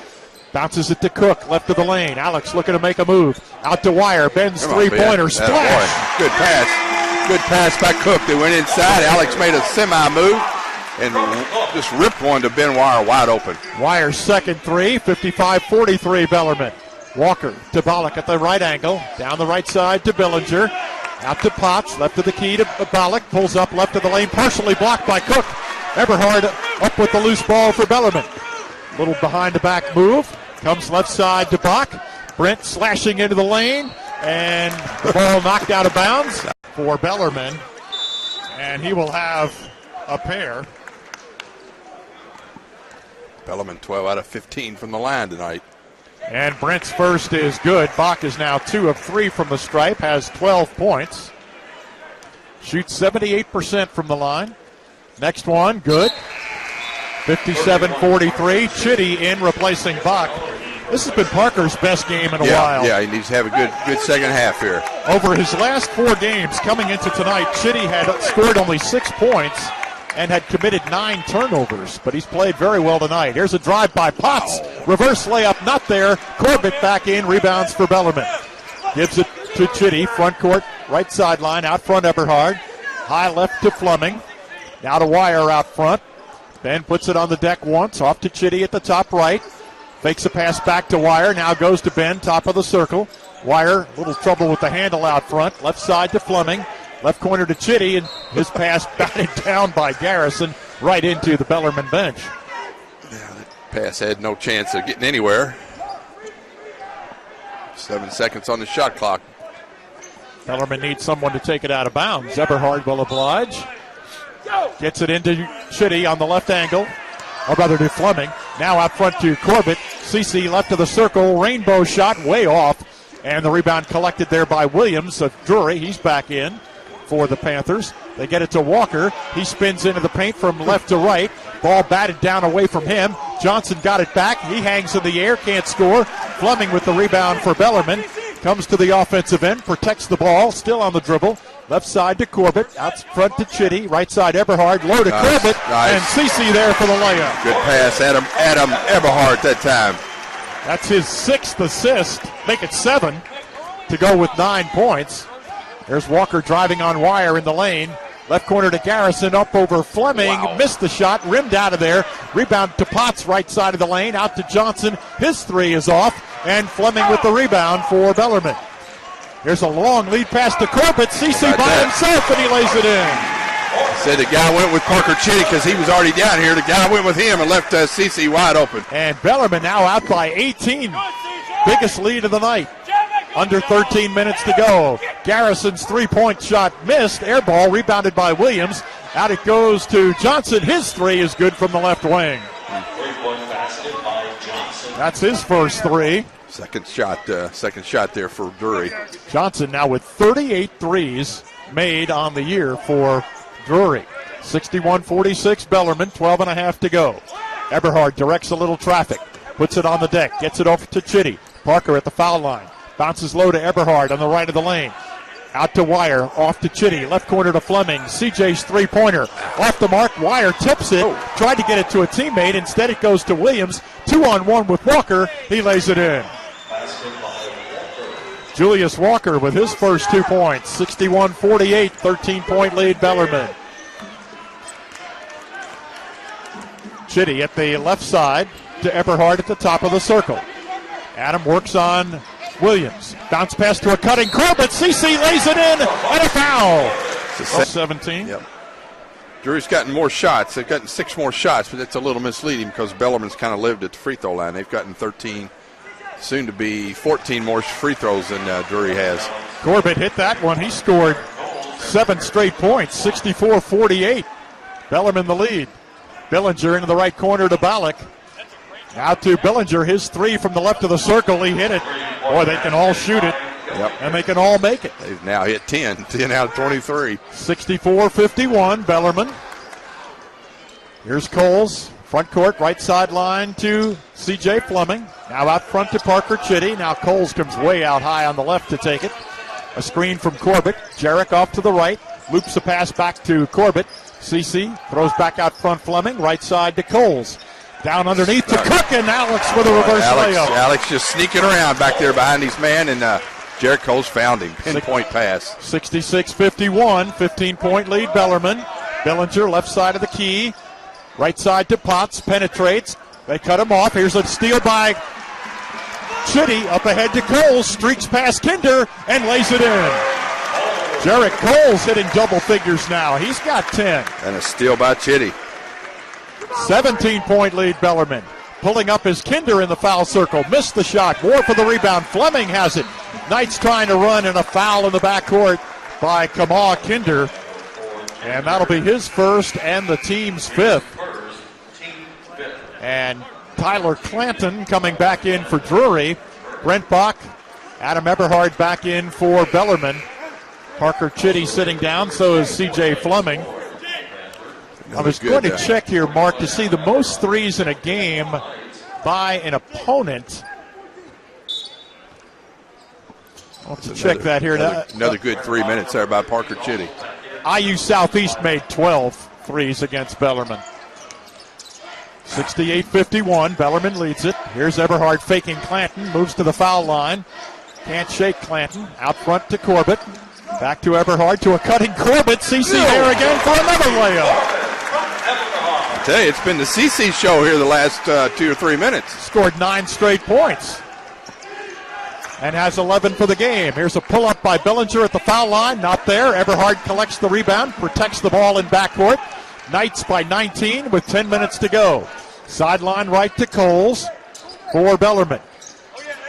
Bounces it to Cook, left of the lane. Alex looking to make a move. Out to Wire. Bends three-pointer. Splash. Good pass. Good pass by Cook. They went inside. Alex made a semi-move and just ripped one to Ben Wire wide open. Wire's second 3, 55-43 Bellarmine. Walker to Ballack at the right angle. Down the right side to Billinger. Out to Potts, left of the key to Ballack. Pulls up left of the lane, partially blocked by Cook. Eberhard up with the loose ball for Bellarmine. Little behind the back move. Comes left side to Bach. Brent slashing into the lane. And the ball knocked out of bounds for Bellarmine. And he will have a pair. Bellarmine 12 out of 15 from the line tonight. And Brent's first is good. Bach is now 2 of 3 from the stripe, has 12 points. Shoots 78% from the line. Next one, good. 57-43. Chitty in replacing Bach. This has been Parker's best game in a while. Yeah, he needs to have a good second half here. Over his last 4 games coming into tonight, Chitty had scored only 6 points and had committed 9 turnovers, but he's played very well tonight. Here's a drive by Potts. Reverse layup, not there. Corbett back in, rebounds for Bellarmine. Gives it to Chitty, front court, right sideline, out front Eberhard. High left to Fleming. Now to Wire out front. Ben puts it on the deck once, off to Chitty at the top right. Fakes a pass back to Wire, now goes to Ben, top of the circle. Wire, a little trouble with the handle out front. Left side to Fleming. Left corner to Chitty, and his pass batted down by Garrison right into the Bellarmine bench. Yeah, that pass had no chance of getting anywhere. 7 seconds on the shot clock. Bellarmine needs someone to take it out of bounds. Eberhard will oblige. Gets it into Chitty on the left angle, or rather to Fleming. Now out front to Corbett. CC left of the circle. Rainbow shot way off. And the rebound collected there by Williams of Drury. He's back in for the Panthers. They get it to Walker. He spins into the paint from left to right. Ball batted down away from him. Johnson got it back. He hangs in the air, can't score. Fleming with the rebound for Bellarmine. Comes to the offensive end, protects the ball, still on the dribble. Left side to Corbett, out front to Chitty, right side Eberhard, low to Corbett, and Cece there for the layup. Good pass, Adam Eberhard that time. That's his 6th assist, make it 7 to go with 9 points. There's Walker driving on wire in the lane. Left corner to Garrison, up over Fleming, missed the shot, rimmed out of there. Rebound to Potts, right side of the lane, out to Johnson. His 3 is off, and Fleming with the rebound for Bellarmine. Here's a long lead pass to Corbett. Cece by himself, and he lays it in. Said the guy went with Parker Chitty because he was already down here. The guy went with him and left Cece wide open. And Bellarmine now out by 18. Biggest lead of the night. Under 13 minutes to go. Garrison's 3-point shot missed. Air ball rebounded by Williams. Out it goes to Johnson. His 3 is good from the left wing. That's his first 3. Second shot there for Drury. Johnson now with 38 threes made on the year for Drury. 61-46 Bellarmine, 12.5 to go. Eberhard directs a little traffic, puts it on the deck, gets it over to Chitty. Parker at the foul line, bounces low to Eberhard on the right of the lane. Out to Wire, off to Chitty, left corner to Fleming. CJ's 3-pointer, off the mark, Wire tips it, tried to get it to a teammate, instead it goes to Williams. 2-on-1 with Walker, he lays it in. Julius Walker with his first 2 points, 61-48, 13-point lead Bellarmine. Chitty at the left side to Eberhard at the top of the circle. Adam works on Williams. Bounce pass to a cutting Corbett. CC lays it in, and a foul. 17. Yep. Drury's gotten more shots. They've gotten 6 more shots, but that's a little misleading because Bellarmine's kind of lived at the free throw line. They've gotten 13, soon to be 14 more free throws than Drury has. Corbett hit that one. He scored 7 straight points, 64-48. Bellarmine the lead. Billinger into the right corner to Ballack. Out to Billinger, his 3 from the left of the circle. He hit it. Boy, they can all shoot it. Yep. And they can all make it. They've now hit 10 out of 23. 64-51, Bellarmine. Here's Coles, front court, right sideline to C.J. Fleming. Now out front to Parker Chitty. Now Coles comes way out high on the left to take it. A screen from Corbett. Jarek off to the right. Loops a pass back to Corbett. CC throws back out front Fleming. Right side to Coles. Down underneath to Cook, and Alex with a reverse layup. Alex just sneaking around back there behind his man, and Jarek Coles found him. Pinpoint pass. 66-51, 15-point lead Bellarmine. Billinger left side of the key. Right side to Potts, penetrates. They cut him off. Here's a steal by Chitty. Up ahead to Coles, streaks past Kinder, and lays it in. Jarek Coles hitting double figures now. He's got 10. And a steal by Chitty. 17-point lead Bellarmine. Pulling up his Kinder in the foul circle. Missed the shot. Moore for the rebound. Fleming has it. Knight's trying to run, and a foul in the backcourt by Kamal Kinder. And that'll be his first and the team's 5th. And Tyler Clanton coming back in for Drury. Brent Bach, Adam Eberhard back in for Bellarmine. Parker Chitty sitting down, so is C.J. Fleming. I was going to check here, Mark, to see the most threes in a game by an opponent. I'll have to check that here. Another good 3 minutes there by Parker Chitty. IU Southeast made 12 threes against Bellarmine. 68-51, Bellarmine leads it. Here's Eberhard faking Clanton, moves to the foul line. Can't shake Clanton. Out front to Corbett. Back to Eberhard to a cutting Corbett. CC there again for another layup. I tell you, it's been the CC show here the last 2 or 3 minutes. Scored 9 straight points and has 11 for the game. Here's a pull-up by Billinger at the foul line. Not there. Eberhard collects the rebound, protects the ball in backcourt. Knights by 19 with 10 minutes to go. Sideline right to Coles for Bellarmine.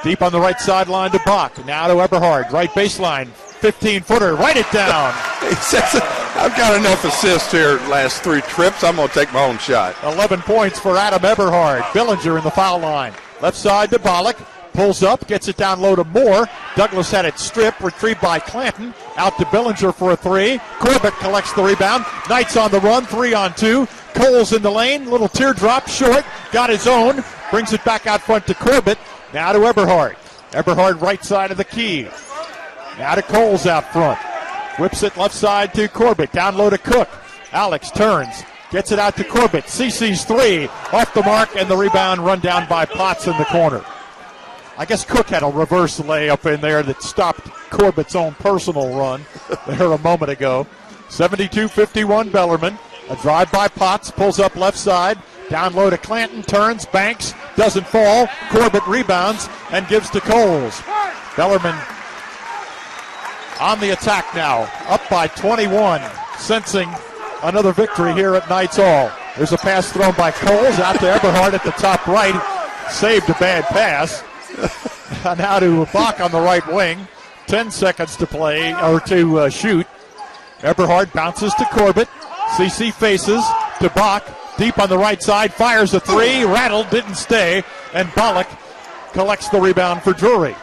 Deep on the right sideline to Bach. Now to Eberhard. Right baseline. 15-footer. Write it down. He says, I've got enough assists here last 3 trips. I'm going to take my own shot. 11 points for Adam Eberhard. Billinger in the foul line. Left side to Ballack. Pulls up, gets it down low to Moore. Douglas had it stripped, retrieved by Clanton. Out to Billinger for a 3. Corbett collects the rebound. Knights on the run, 3-on-2. Coles in the lane, little teardrop, short. Got his own, brings it back out front to Corbett. Now to Eberhard. Eberhard right side of the key. Now to Coles out front. Whips it left side to Corbett. Down low to Cook. Alex turns. Gets it out to Corbett. CC's three. Off the mark, and the rebound run down by Potts in the corner. I guess Cook had a reverse layup in there that stopped Corbett's own personal run there a moment ago. 72-51 Bellarmine. A drive by Potts. Pulls up left side. Down low to Clanton. Turns. Banks. Doesn't fall. Corbett rebounds and gives to Coles. Bellarmine on the attack now. Up by 21. Sensing another victory here at Knights Hall. There's a pass thrown by Coles out to Eberhard at the top right. Saved a bad pass. Now to Bach on the right wing. 10 seconds to play, or to shoot. Eberhard bounces to Corbett. CC faces to Bach. Deep on the right side. Fires a three. Rattled. Didn't stay. And Bollock collects the rebound for Drury.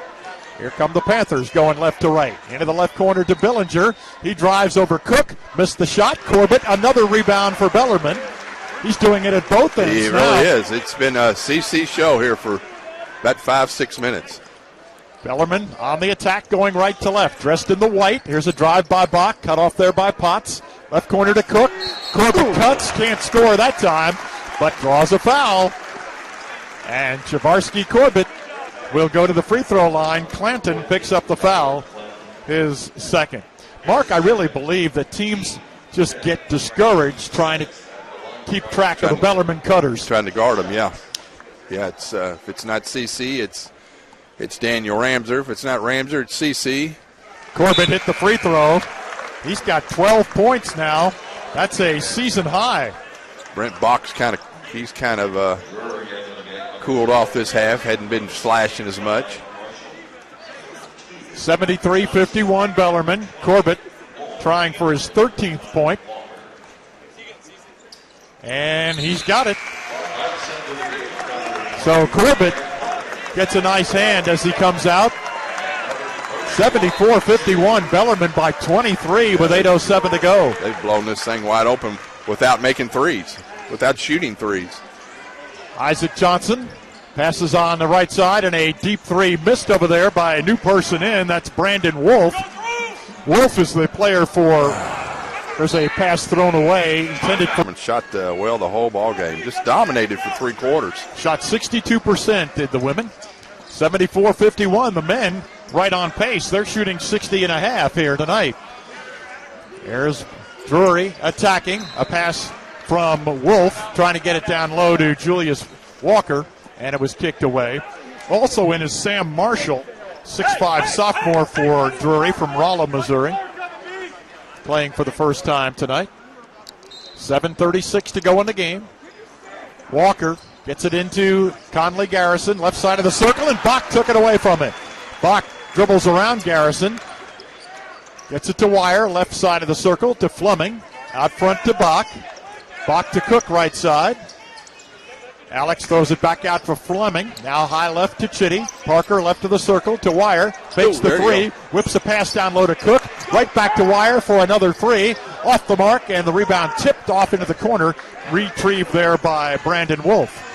Here come the Panthers going left to right. Into the left corner to Billinger. He drives over Cook. Missed the shot. Corbett, another rebound for Bellarmine. He's doing it at both ends. He really is. It's been a CC show here for about 5-6 minutes. Bellarmine on the attack going right to left. Dressed in the white. Here's a drive by Bach. Cut off there by Potts. Left corner to Cook. Corbett cuts. Can't score that time, but draws a foul. And Chavarsky Corbett will go to the free throw line. Clanton picks up the foul, his second. Mark, I really believe that teams just get discouraged trying to keep track of the Bellarmine cutters. Trying to guard them, yeah. Yeah, it's if it's not CC, it's Daniel Ramser. If it's not Ramser, it's CC. Corbett hit the free throw. He's got 12 points now. That's a season high. Brent Bach's kind of cooled off this half. Hadn't been slashing as much. 73-51 Bellarmine. Corbett trying for his 13th point. And he's got it. So Corbett gets a nice hand as he comes out. 74-51, Bellarmine by 23 with 8:07 to go. They've blown this thing wide open without making threes, without shooting threes. Isaac Johnson passes on the right side, and a deep three missed over there by a new person in. That's Brandon Wolf. Wolf is the player for, there's a pass thrown away intended for. Shot well the whole ball game. Just dominated for 3 quarters. Shot 62% did the women. 74-51, the men right on pace. They're shooting 60.5 here tonight. There's Drury attacking. A pass from Wolf, trying to get it down low to Julius Walker, and it was kicked away. Also in is Sam Marshall, 6'5 sophomore for Drury from Rolla, Missouri, playing for the first time tonight. 7:36 to go in the game. Walker gets it into Conley Garrison, left side of the circle, and Bach took it away from it. Bach dribbles around Garrison, gets it to Wire, left side of the circle to Fleming, out front to Bach. Bach to Cook, right side. Alex throws it back out for Fleming. Now high left to Chitty. Parker left of the circle to Wire. Fakes the three. Whips a pass down low to Cook. Right back to Wire for another three. Off the mark, and the rebound tipped off into the corner. Retrieved there by Brandon Wolf.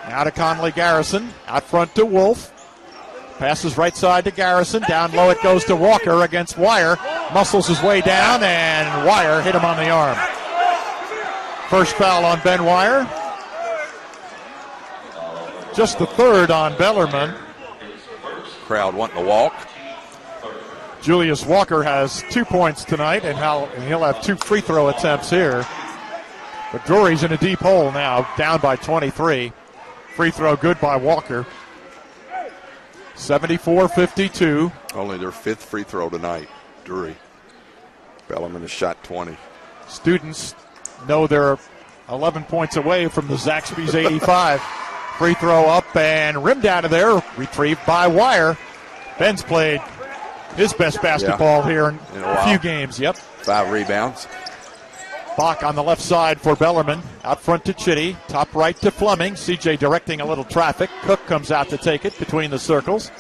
Now to Conley Garrison. Out front to Wolf. Passes right side to Garrison. Down low it goes to Walker against Wire. Muscles his way down, and Wire hit him on the arm. First foul on Ben Wire. Just the third on Bellarmine. Crowd wanting to walk. Julius Walker has 2 points tonight, and he'll have 2 free throw attempts here. But Drury's in a deep hole now, down by 23. Free throw good by Walker. 74-52. Only their 5th free throw tonight, Drury. Bellarmine has shot 20. Students know they're 11 points away from the Zaxby's 85. Free throw up and rimmed out of there. Retrieved by Wire. Ben's played his best basketball here in a few games. Yep. 5 rebounds. Bach on the left side for Bellarmine. Out front to Chitty. Top right to Fleming. CJ directing a little traffic. Cook comes out to take it between the circles.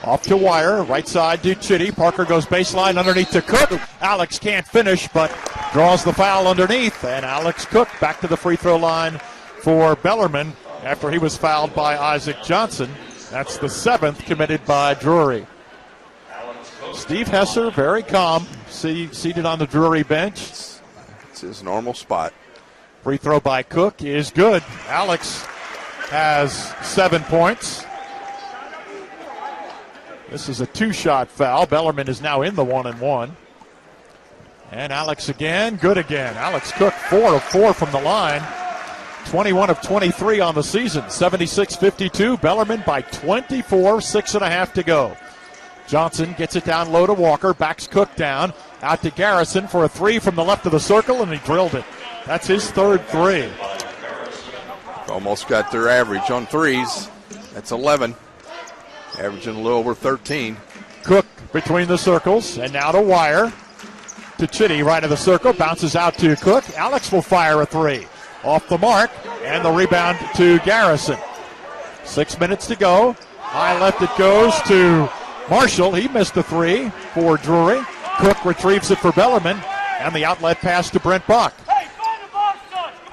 Off to Wire. Right side to Chitty. Parker goes baseline underneath to Cook. Alex can't finish, but draws the foul underneath. And Alex Cook back to the free throw line for Bellarmine after he was fouled by Isaac Johnson. That's the 7th committed by Drury. Steve Hesser, very calm, seated on the Drury bench. It's his normal spot. Free throw by Cook is good. Alex has 7 points. This is a 2-shot foul. Bellarmine is now in the 1-and-1. And Alex again, good again. Alex Cook, 4 of 4 from the line. 21 of 23 on the season. 76-52. Bellarmine by 24, 6.5 to go. Johnson gets it down low to Walker. Backs Cook down. Out to Garrison for a 3 from the left of the circle, and he drilled it. That's his third 3. Almost got their average on threes. That's 11. Averaging a little over 13. Cook between the circles, and now to Wire. To Chitty, right of the circle. Bounces out to Cook. Alex will fire a 3. Off the mark, and the rebound to Garrison. 6 minutes to go. High left it goes to Marshall. He missed a 3 for Drury. Cook retrieves it for Bellarmine, and the outlet pass to Brent Bach.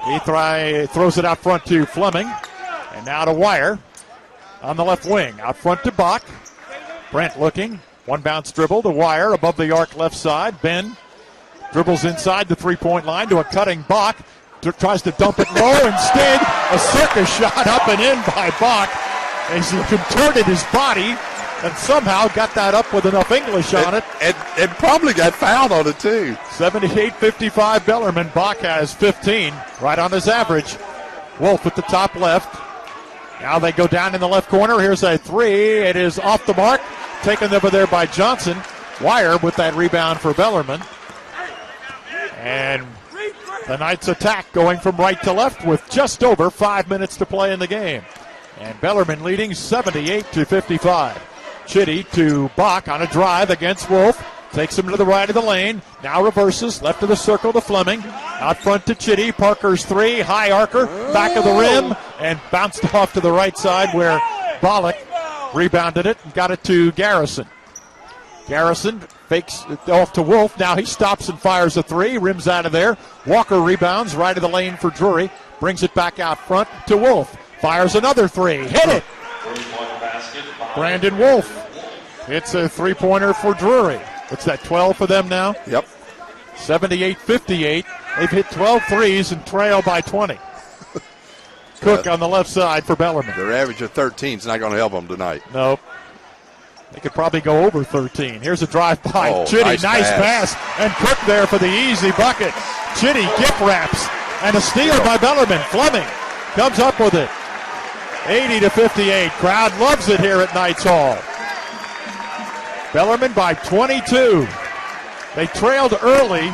He throws it out front to Fleming, and now to Wire on the left wing. Out front to Bach. Brent looking. One bounce dribble to Wire above the arc left side. Ben dribbles inside the three-point line to a cutting Bach. Tries to dump it low. Instead, a circus shot up and in by Bach as he contorted his body and somehow got that up with enough English on it. And probably got fouled on it, too. 78-55 Bellarmine. Bach has 15, right on his average. Wolf at the top left. Now they go down in the left corner. Here's a 3. It is off the mark. Taken over there by Johnson. Wire with that rebound for Bellarmine. And the Knights attack going from right to left with just over 5 minutes to play in the game. And Bellarmine leading 78-55. Chitty to Bach on a drive against Wolf. Takes him to the right of the lane. Now reverses. Left of the circle to Fleming. Out front to Chitty. Parker's 3. High arcer. Back of the rim. And bounced off to the right side where Bollock rebounded it and got it to Garrison. Garrison fakes it off to Wolf. Now he stops and fires a 3. Rims out of there. Walker rebounds right of the lane for Drury. Brings it back out front to Wolf. Fires another 3. Hit it. Brandon Wolf. It's a three-pointer for Drury. What's that, 12 for them now? Yep. 78-58. They've hit 12 threes and trail by 20. Cook on the left side for Bellarmine. Their average of 13 is not going to help them tonight. Nope. They could probably go over 13. Here's a drive by Chitty. Nice pass. And Cook there for the easy bucket. Chitty gift wraps. And a steal by Bellarmine. Fleming comes up with it. 80-58. Crowd loves it here at Knights Hall. Bellarmine by 22. They trailed early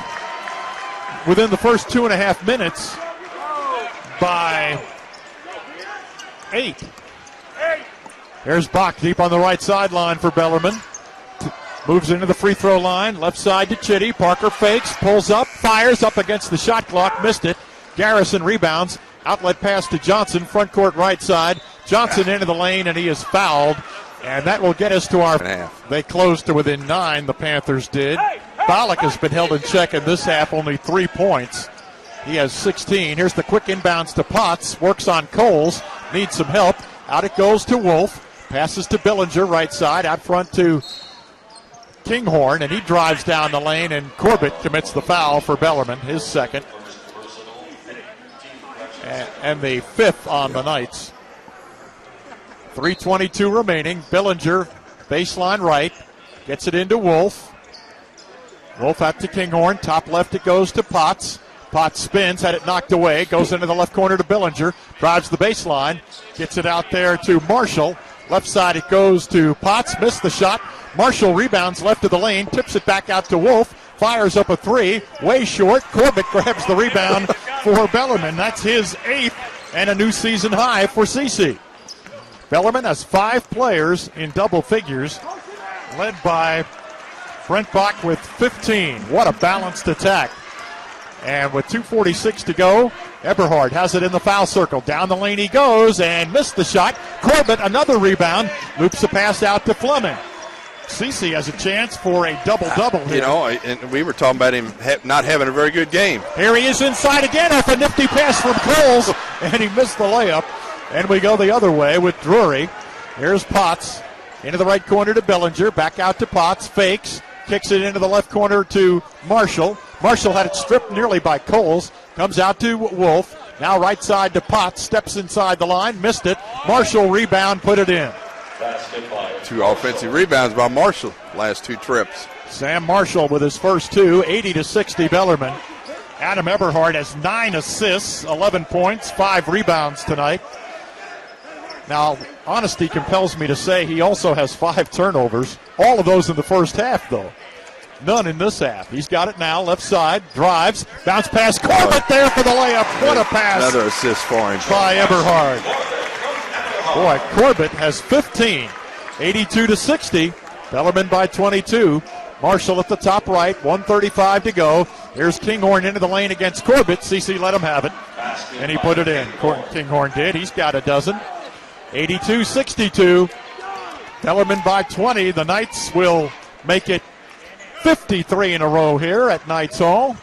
within the first 2.5 minutes by 8. Here's Bach deep on the right sideline for Bellarmine. Moves into the free throw line. Left side to Chitty. Parker fakes, pulls up, fires up against the shot clock. Missed it. Garrison rebounds. Outlet pass to Johnson. Front court right side. Johnson into the lane, and he is fouled. And that will get us to our... They closed to within 9, the Panthers did. Bollock has been held in check in this half, only 3 points. He has 16. Here's the quick inbounds to Potts. Works on Coles. Needs some help. Out it goes to Wolf. Passes to Billinger, right side. Out front to Kinghorn, and he drives down the lane, and Corbett commits the foul for Bellarmine, his second. And the 5th on the Knights. 3:22 remaining. Billinger, baseline right. Gets it into Wolf. Wolf out to Kinghorn. Top left it goes to Potts. Potts spins, had it knocked away. Goes into the left corner to Billinger. Drives the baseline. Gets it out there to Marshall. Left side it goes to Potts. Missed the shot. Marshall rebounds left of the lane. Tips it back out to Wolf. Fires up a 3. Way short. Corbett grabs the rebound for Bellarmine. That's his 8th and a new season high for CC. Bellarmine has 5 players in double figures, led by Brent Bach with 15. What a balanced attack. And with 2:46 to go, Eberhard has it in the foul circle. Down the lane he goes and missed the shot. Corbett, another rebound, loops a pass out to Fleming. CC has a chance for a double-double here. You know, and we were talking about him not having a very good game. Here he is inside again off a nifty pass from Coles, and he missed the layup. And we go the other way with Drury. Here's Potts into the right corner to Billinger. Back out to Potts. Fakes. kicks it into the left corner to Marshall. Marshall had it stripped nearly by Coles. Comes out to Wolf. Now right side to Potts. Steps inside the line. Missed it. Marshall rebound, put it in. 2 offensive rebounds by Marshall last 2 trips. Sam Marshall with his first 2, 80-60 Bellarmine. Adam Eberhard has 9 assists, 11 points, 5 rebounds tonight. Now, honesty compels me to say he also has 5 turnovers. All of those in the first half, though. None in this half. He's got it now, left side, drives, bounce pass, Corbett there for the layup. What a pass. Another assist for him. By Eberhard. Boy, Corbett has 15, 82-60. Bellarmine by 22. Marshall at the top right, 1:35 to go. Here's Kinghorn into the lane against Corbett. CC let him have it, and he put it in. Kinghorn did. He's got a dozen. 82-62. Bellarmine by 20. The Knights will make it 53 in a row here at Knights Hall,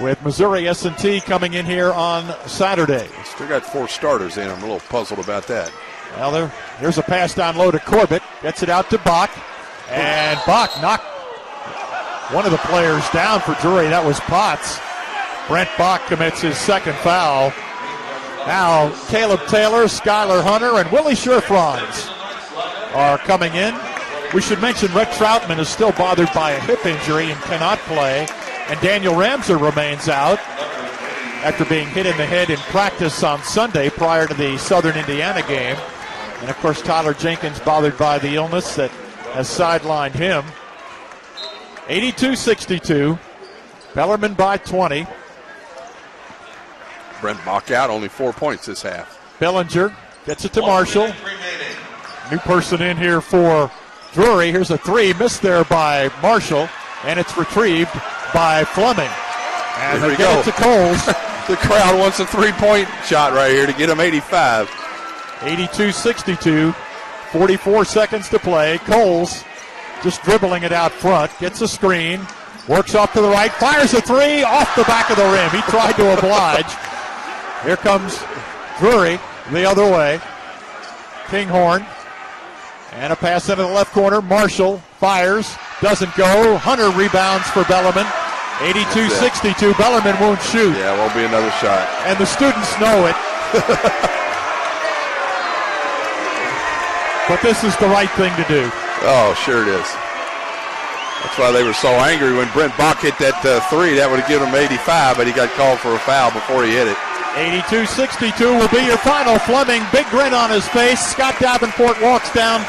with Missouri S&T coming in here on Saturday. Still got 4 starters in. I'm a little puzzled about that. Well, here's a pass down low to Corbett. Gets it out to Bach. And Bach knocked one of the players down for Drury. That was Potts. Brent Bach commits his second foul. Now Caleb Taylor, Skylar Hunter, and Willie Scherfrons are coming in. We should mention Rick Troutman is still bothered by a hip injury and cannot play. And Daniel Ramser remains out after being hit in the head in practice on Sunday prior to the Southern Indiana game. And, of course, Tyler Jenkins bothered by the illness that has sidelined him. 82-62. Bellarmine by 20. Brent Bach out, only 4 points this half. Bellinger gets it to Marshall. New person in here for Drury. Here's a 3 missed there by Marshall, and it's retrieved by Fleming. And Here they we get go. it to Coles. The crowd wants a 3-point shot right here to get him 85. 82-62. 44 seconds to play. Coles just dribbling it out front. Gets a screen. Works off to the right. Fires a 3 off the back of the rim. He tried to oblige. Here comes Drury the other way. Kinghorn. And a pass into the left corner. Marshall fires. Doesn't go. Hunter rebounds for Bellarmine. 82-62. Bellarmine won't shoot. Yeah, won't be another shot. And the students know it. But this is the right thing to do. Oh, sure it is. That's why they were so angry when Brent Bach hit that 3. That would have given him 85, but he got called for a foul before he hit it. 82-62 will be your final. Fleming, big grin on his face. Scott Davenport walks down.